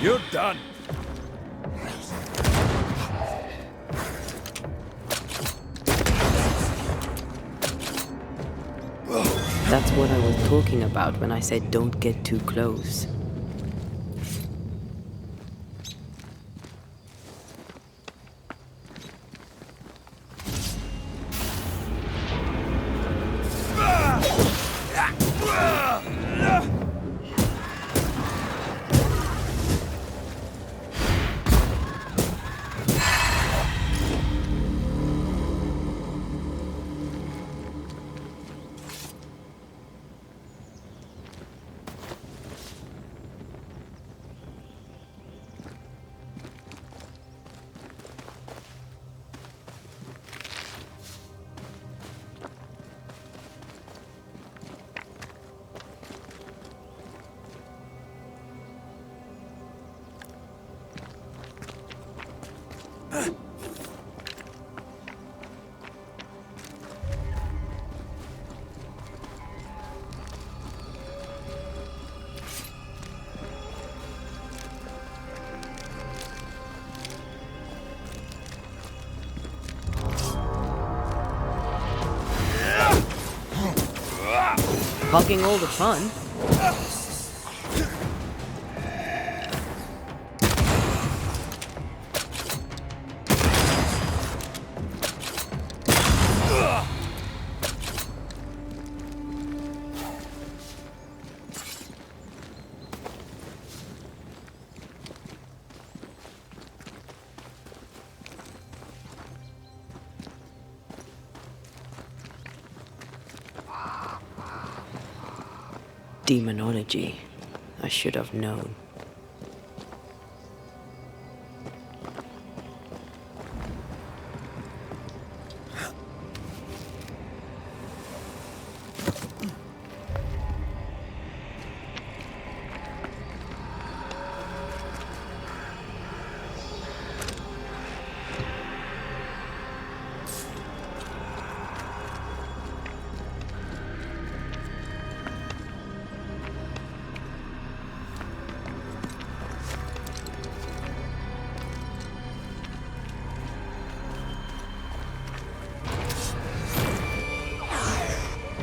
You're done. That's what I was talking about when I said don't get too close. Hogging all the fun. Demonology. I should have known.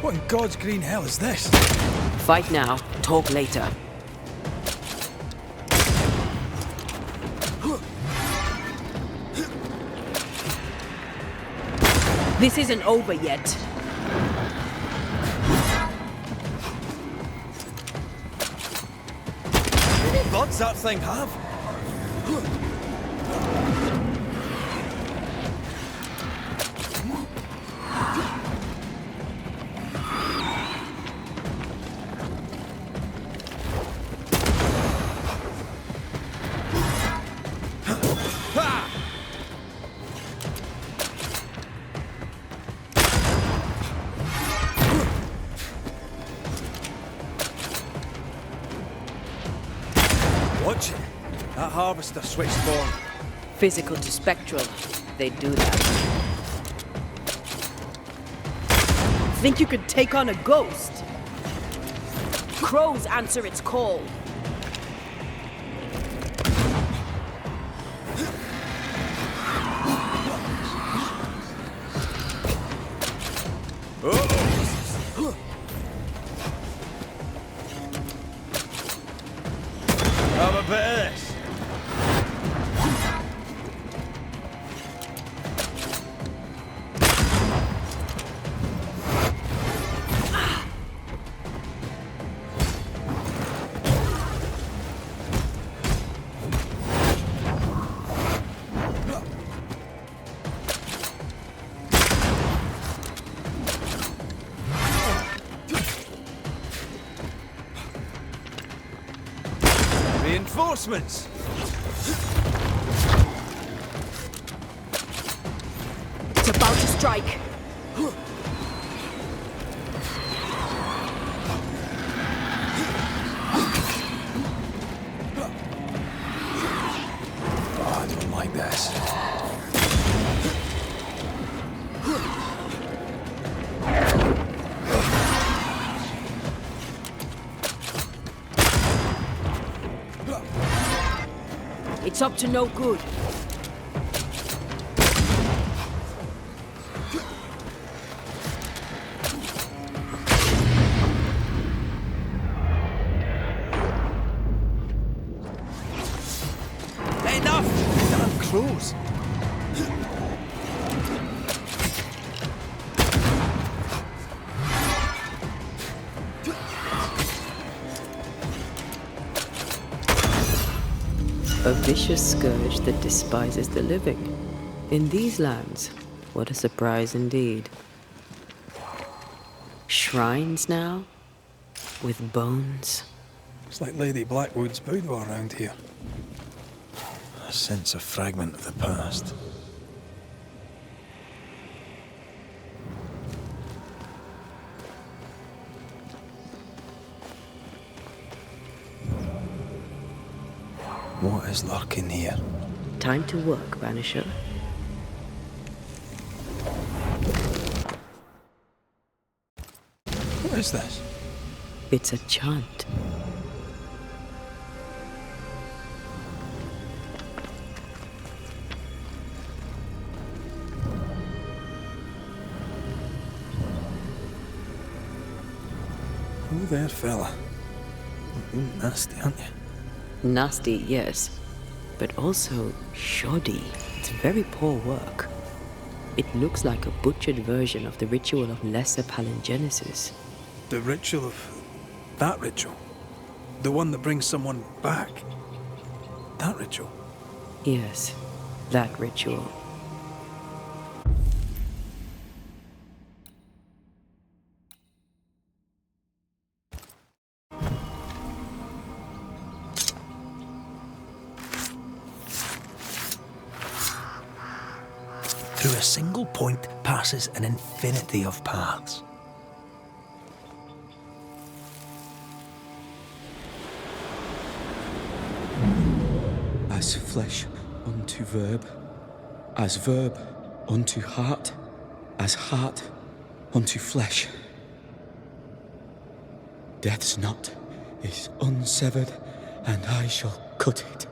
What in God's green hell is this? Fight now, talk later. This isn't over yet. How many buds that thing have? Shit. That harvester switched form. Physical to spectral. They do that. Think you could take on a ghost? Crows answer its call. Have a bit of this. Reinforcements! It's about to strike. Oh, I don't like this. It's up to no good. Enough! Damn crows! A vicious scourge that despises the living. In these lands, what a surprise indeed. Shrines now, with bones. It's like Lady Blackwood's boudoir around here. I sense a fragment of the past. What is lurking here? Time to work, Banisher. What is this? It's a chant. Oh there, fella. You're nasty, aren't you? Nasty, yes, but also shoddy. It's very poor work. It looks like a butchered version of the ritual of Lesser Palingenesis. The ritual of... that ritual? The one that brings someone back? That ritual? Yes, that ritual. Through a single point passes an infinity of paths. As flesh unto verb, as verb unto heart, as heart unto flesh. Death's knot is unsevered, and I shall cut it.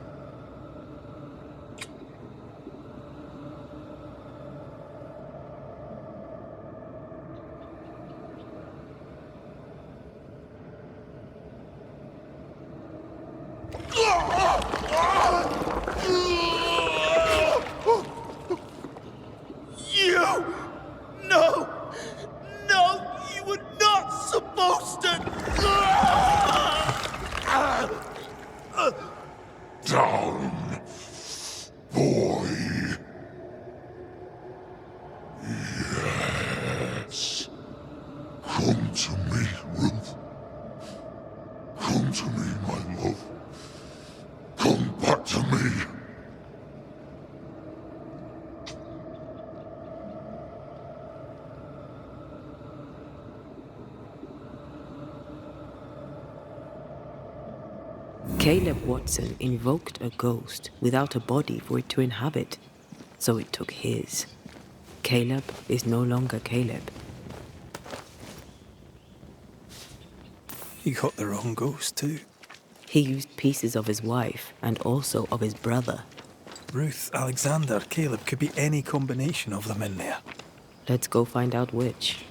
Down, boy. Yes. Come to me, Ruth. Come to me, my love. Come back to me. Caleb Watson invoked a ghost without a body for it to inhabit, so it took his. Caleb is no longer Caleb. He got the wrong ghost too. He used pieces of his wife and also of his brother. Ruth, Alexander, Caleb could be any combination of them in there. Let's go find out which.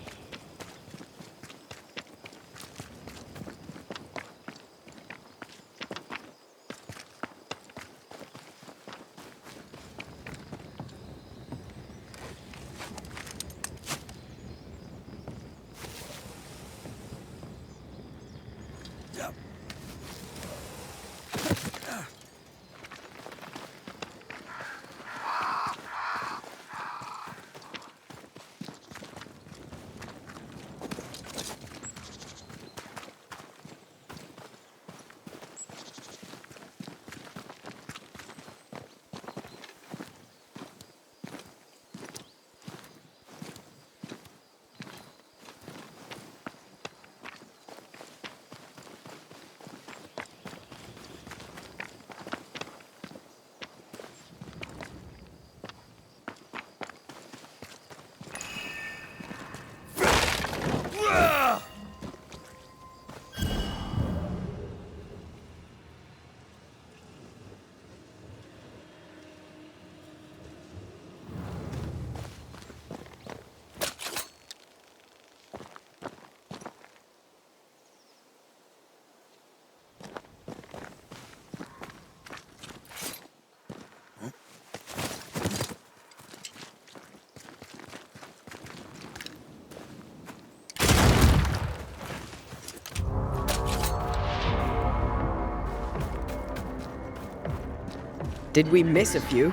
Did we miss a few?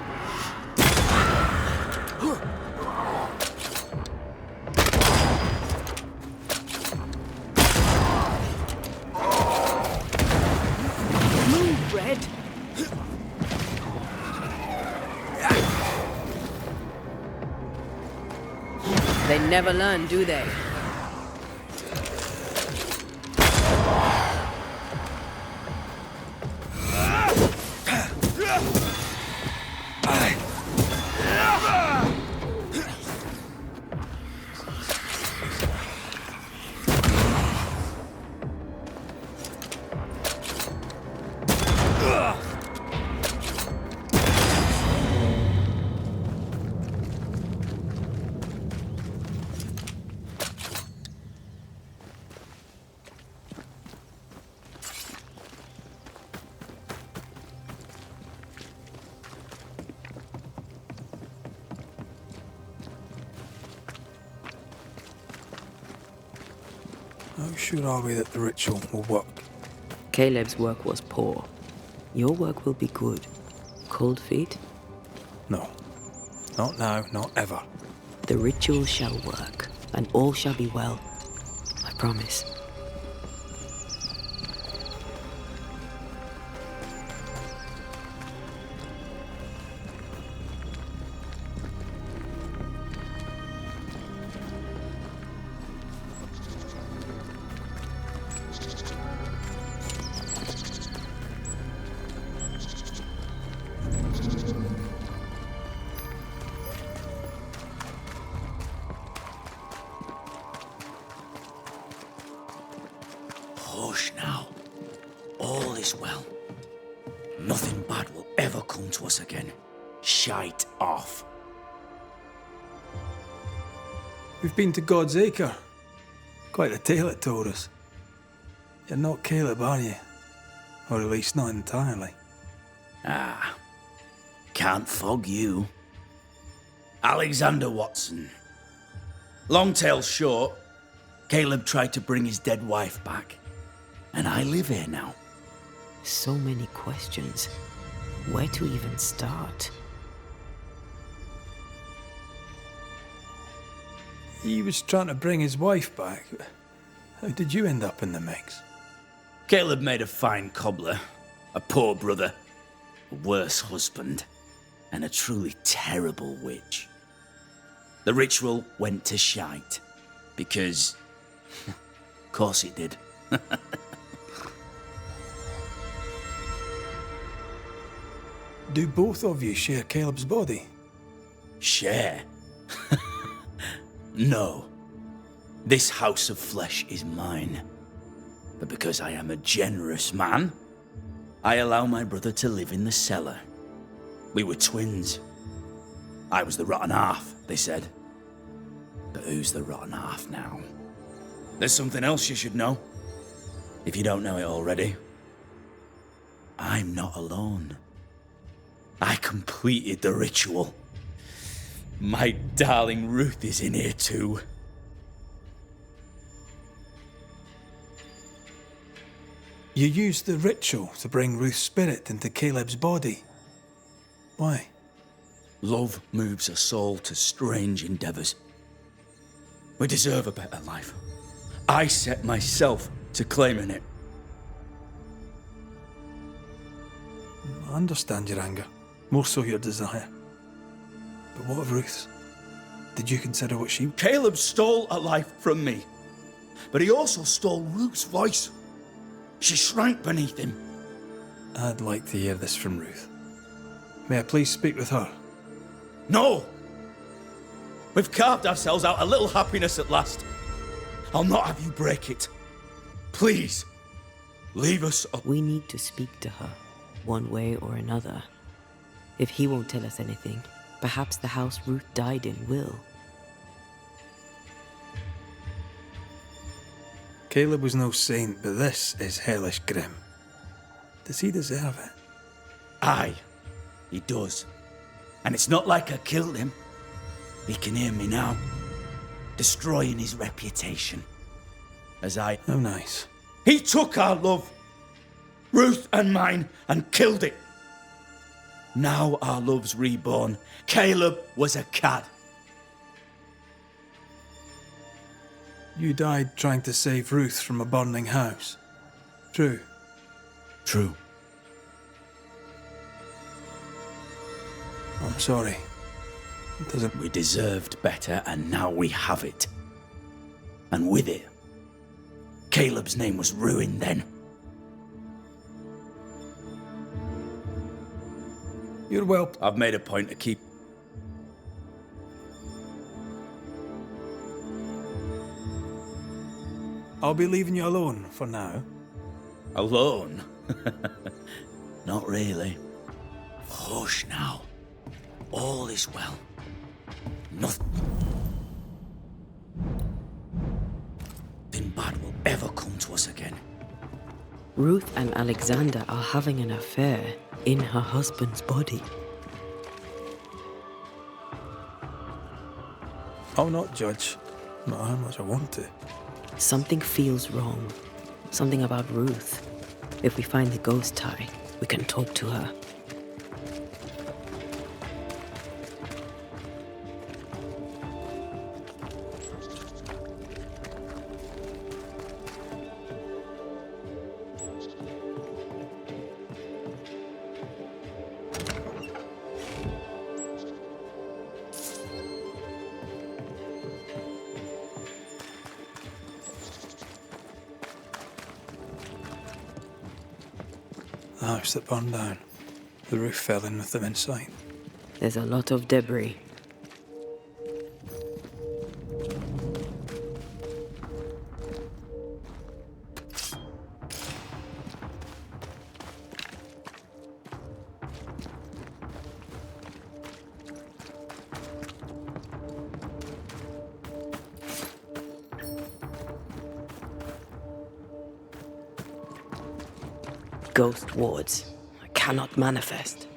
Move, Red. They never learn, do they? How sure are we that the ritual will work? Caleb's work was poor. Your work will be good. Cold feet? No. Not now, not ever. The ritual shall work, and all shall be well. I promise. Hush now. All is well. Nothing bad will ever come to us again. Shite off. We've been to God's Acre. Quite a tale it told us. You're not Caleb, are you? Or at least not entirely. Ah, can't fog you. Alexander Watson. Long tale short, Caleb tried to bring his dead wife back. And I live here now. So many questions. Where to even start? He was trying to bring his wife back. How did you end up in the mix? Caleb made a fine cobbler, a poor brother, a worse husband, and a truly terrible witch. The ritual went to shite, because... of course it did. Do both of you share Caleb's body? Share? No. This house of flesh is mine. But because I am a generous man, I allow my brother to live in the cellar. We were twins. I was the rotten half, they said. But who's the rotten half now? There's something else you should know, if you don't know it already. I'm not alone. I completed the ritual. My darling Ruth is in here too. You used the ritual to bring Ruth's spirit into Caleb's body. Why? Love moves a soul to strange endeavors. We deserve a better life. I set myself to claiming it. I understand your anger, more so your desire. But what of Ruth's? Did you consider what she... Caleb stole a life from me, but he also stole Ruth's voice. She shrank beneath him. I'd like to hear this from Ruth. May I please speak with her? No! We've carved ourselves out a little happiness at last. I'll not have you break it. Please, leave us up. We need to speak to her, one way or another. If he won't tell us anything, perhaps the house Ruth died in will. Caleb was no saint, but this is hellish grim. Does he deserve it? Aye, he does. And it's not like I killed him. He can hear me now, destroying his reputation. As I... How nice. He took our love, Ruth and mine, and killed it. Now our love's reborn. Caleb was a cad. You died trying to save Ruth from a burning house. True. True. I'm sorry. It doesn't... We deserved better, and now we have it. And with it, Caleb's name was ruined then. You're well... I've made a point to keep... I'll be leaving you alone for now. Alone? Not really. Hush now. All is well. Nothing bad will ever come to us again. Ruth and Alexander are having an affair in her husband's body. I'll not judge, not how much I want to. Something feels wrong. Something about Ruth. If we find the ghost tie, we can talk to her. The house that burned down. The roof fell in with them inside. There's a lot of debris. Ghost wards. I cannot manifest.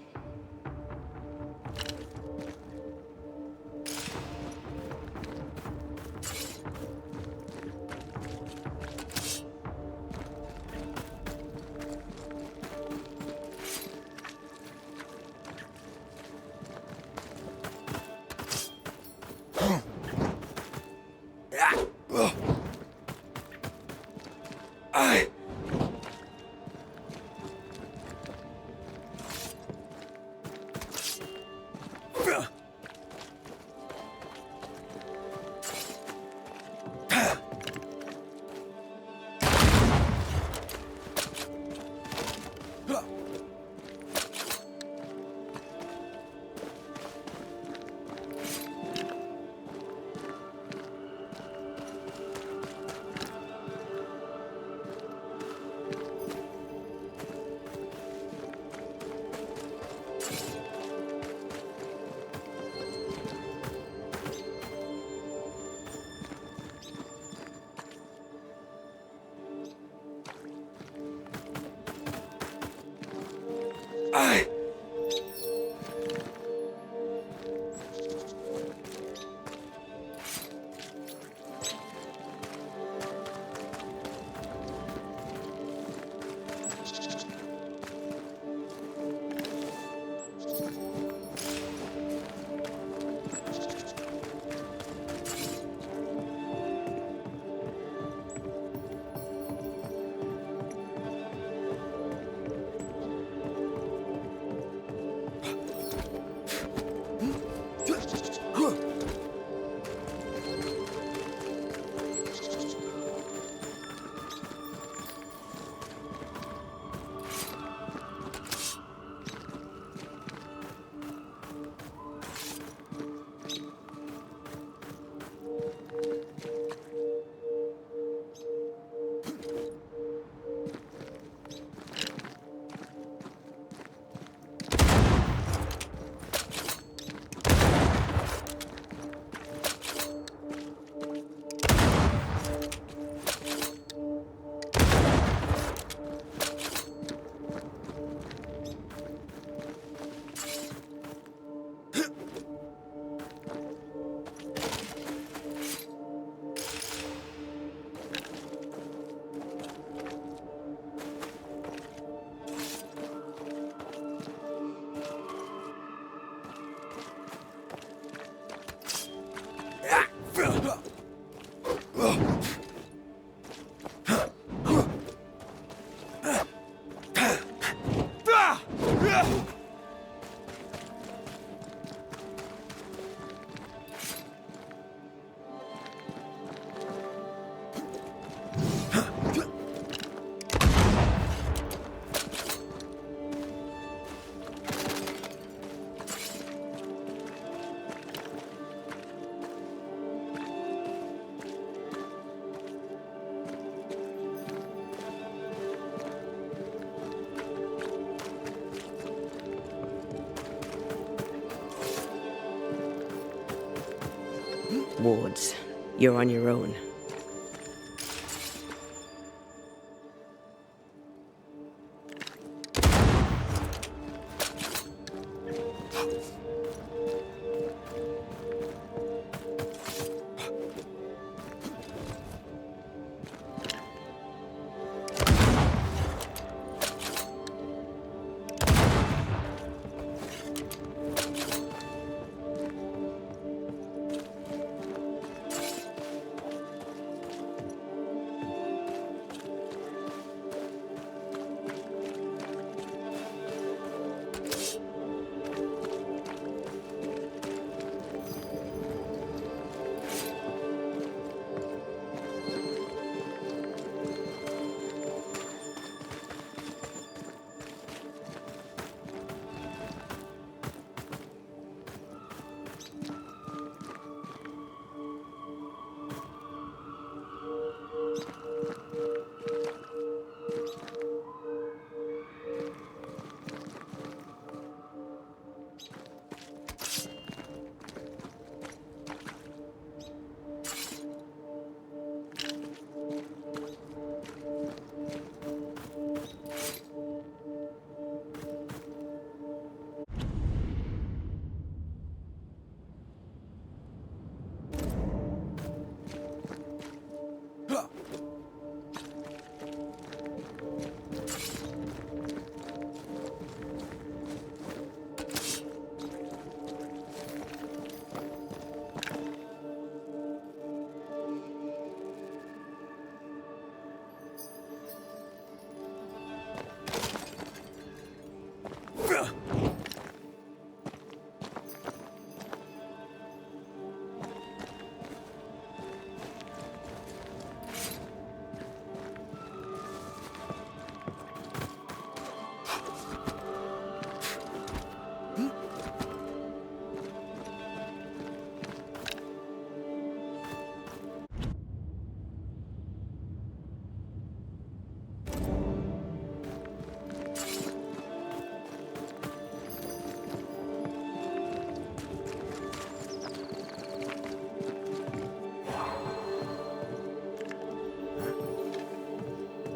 Wards, you're on your own.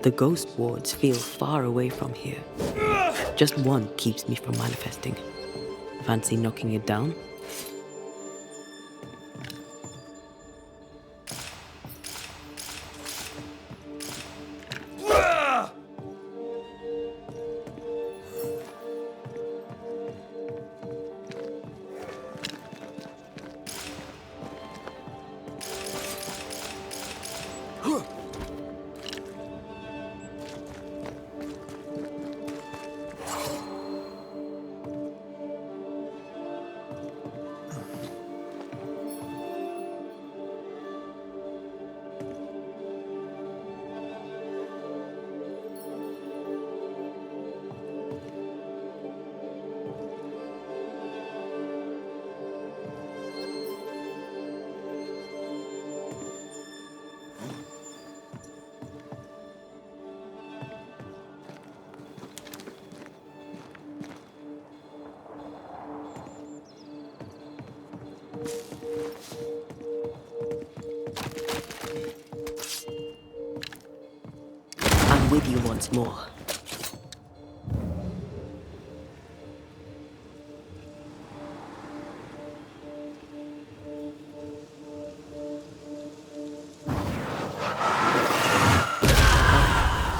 The ghost wards feel far away from here. Just one keeps me from manifesting. Fancy knocking it down? I'm with you once more.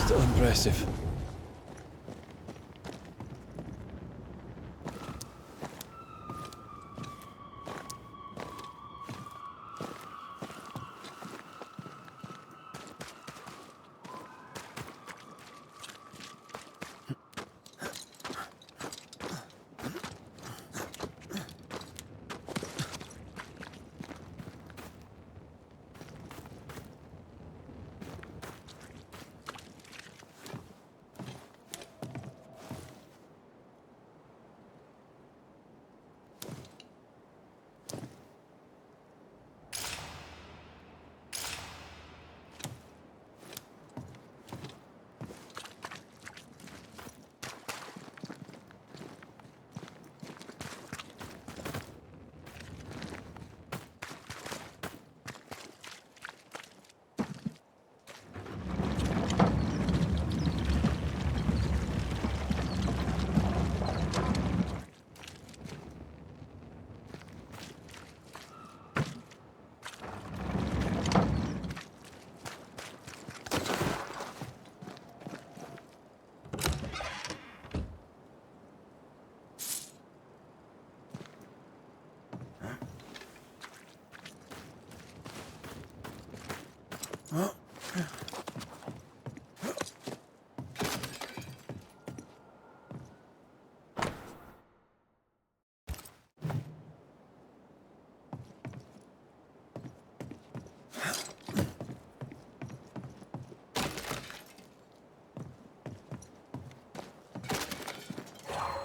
Still impressive.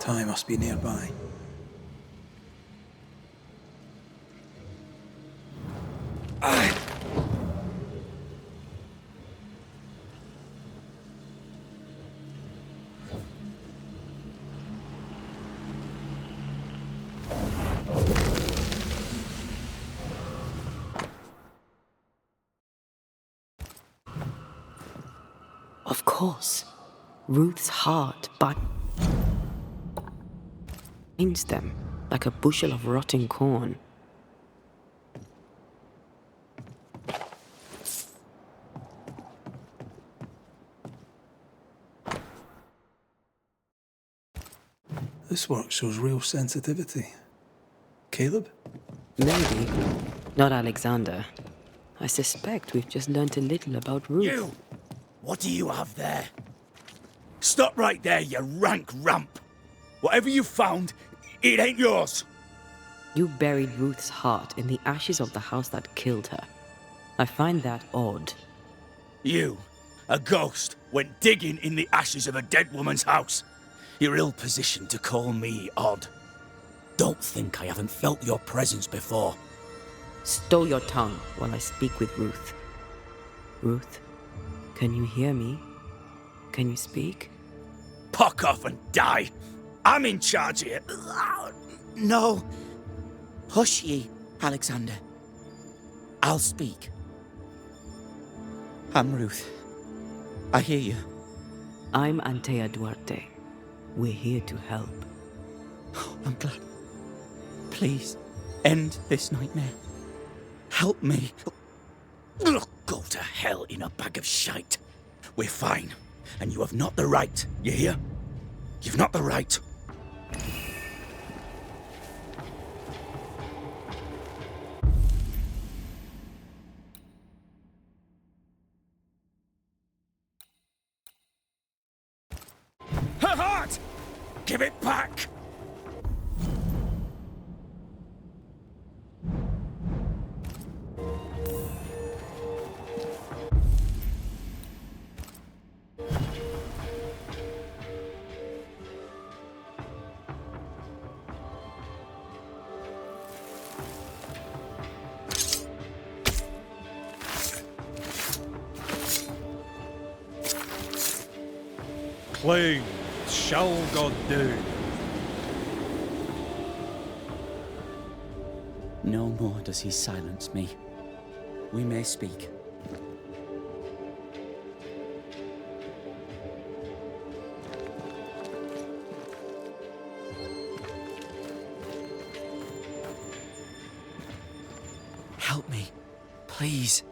Ty must be nearby. Of course. Ruth's heart binds them like a bushel of rotting corn. This work shows real sensitivity. Caleb? Maybe. Not Alexander. I suspect we've just learnt a little about Ruth. You! What do you have there? Stop right there, you rank rump! Whatever you found, it ain't yours! You buried Ruth's heart in the ashes of the house that killed her. I find that odd. You, a ghost, went digging in the ashes of a dead woman's house. You're ill-positioned to call me odd. Don't think I haven't felt your presence before. Stow your tongue while I speak with Ruth. Ruth, can you hear me? Can you speak? Puck off and die! I'm in charge here. No. Hush ye, Alexander. I'll speak. I'm Ruth. I hear you. I'm Antea Duarte. We're here to help. Oh, I'm glad. Please, end this nightmare. Help me. Go to hell in a bag of shite. We're fine, and you have not the right, you hear? You've not the right. Her heart! Give it back! Plague shall God do. No more does he silence me. We may speak. Help me, please.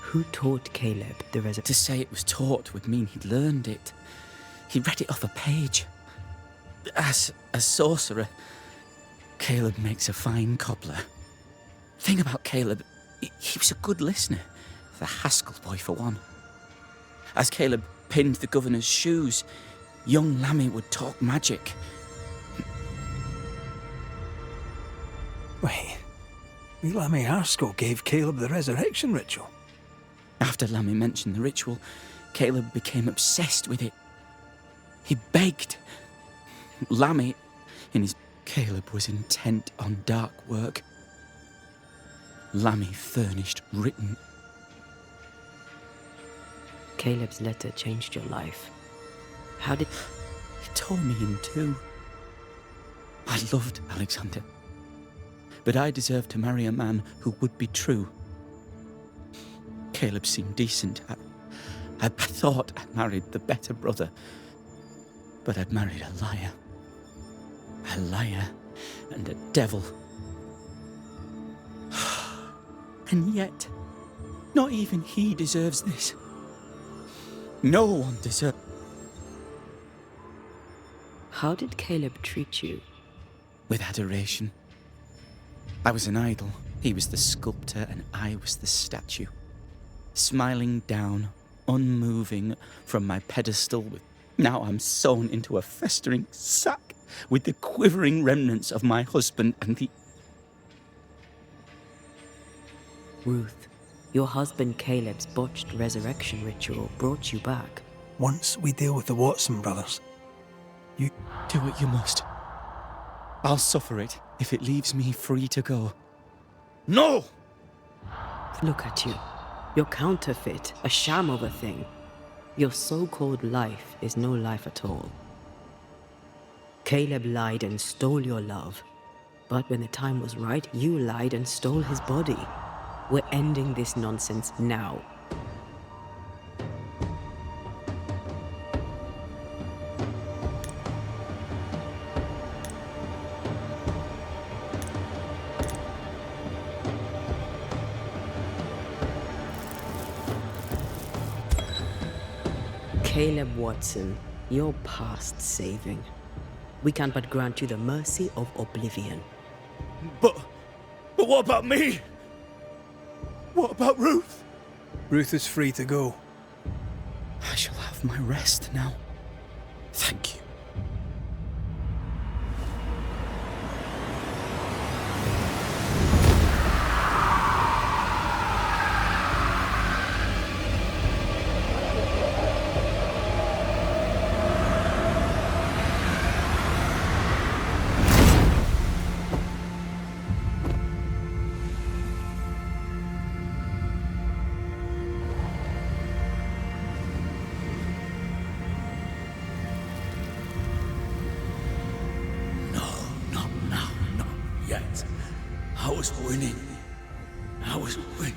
Who taught Caleb the resurrection? To say it was taught would mean he'd learned it. He read it off a page. As a sorcerer, Caleb makes a fine cobbler. Thing about Caleb, he was a good listener. The Haskell boy, for one. As Caleb pinned the governor's shoes, young Lammy would talk magic. Wait, Lammy Haskell gave Caleb the resurrection ritual? After Lammy mentioned the ritual, Caleb became obsessed with it. He begged. Lammy, in his... Caleb was intent on dark work. Lammy furnished written. Caleb's letter changed your life. How did... It tore me in two. I loved Alexander, but I deserved to marry a man who would be true. Caleb seemed decent. I thought I married the better brother, but I'd married a liar. A liar and a devil. And yet, not even he deserves this. No one deserves... How did Caleb treat you? With adoration. I was an idol. He was the sculptor and I was the statue. Smiling down, unmoving from my pedestal. Now I'm sewn into a festering sack with the quivering remnants of my husband and the... Ruth, your husband Caleb's botched resurrection ritual brought you back. Once we deal with the Watson brothers, you... Do what you must. I'll suffer it if it leaves me free to go. No! Look at you. You're counterfeit, a sham of a thing. Your so-called life is no life at all. Caleb lied and stole your love. But when the time was right, you lied and stole his body. We're ending this nonsense now. Caleb Watson, you're past saving. We can but grant you the mercy of oblivion. But what about me? What about Ruth? Ruth is free to go. I shall have my rest now. Thank you. I was winning. I was winning.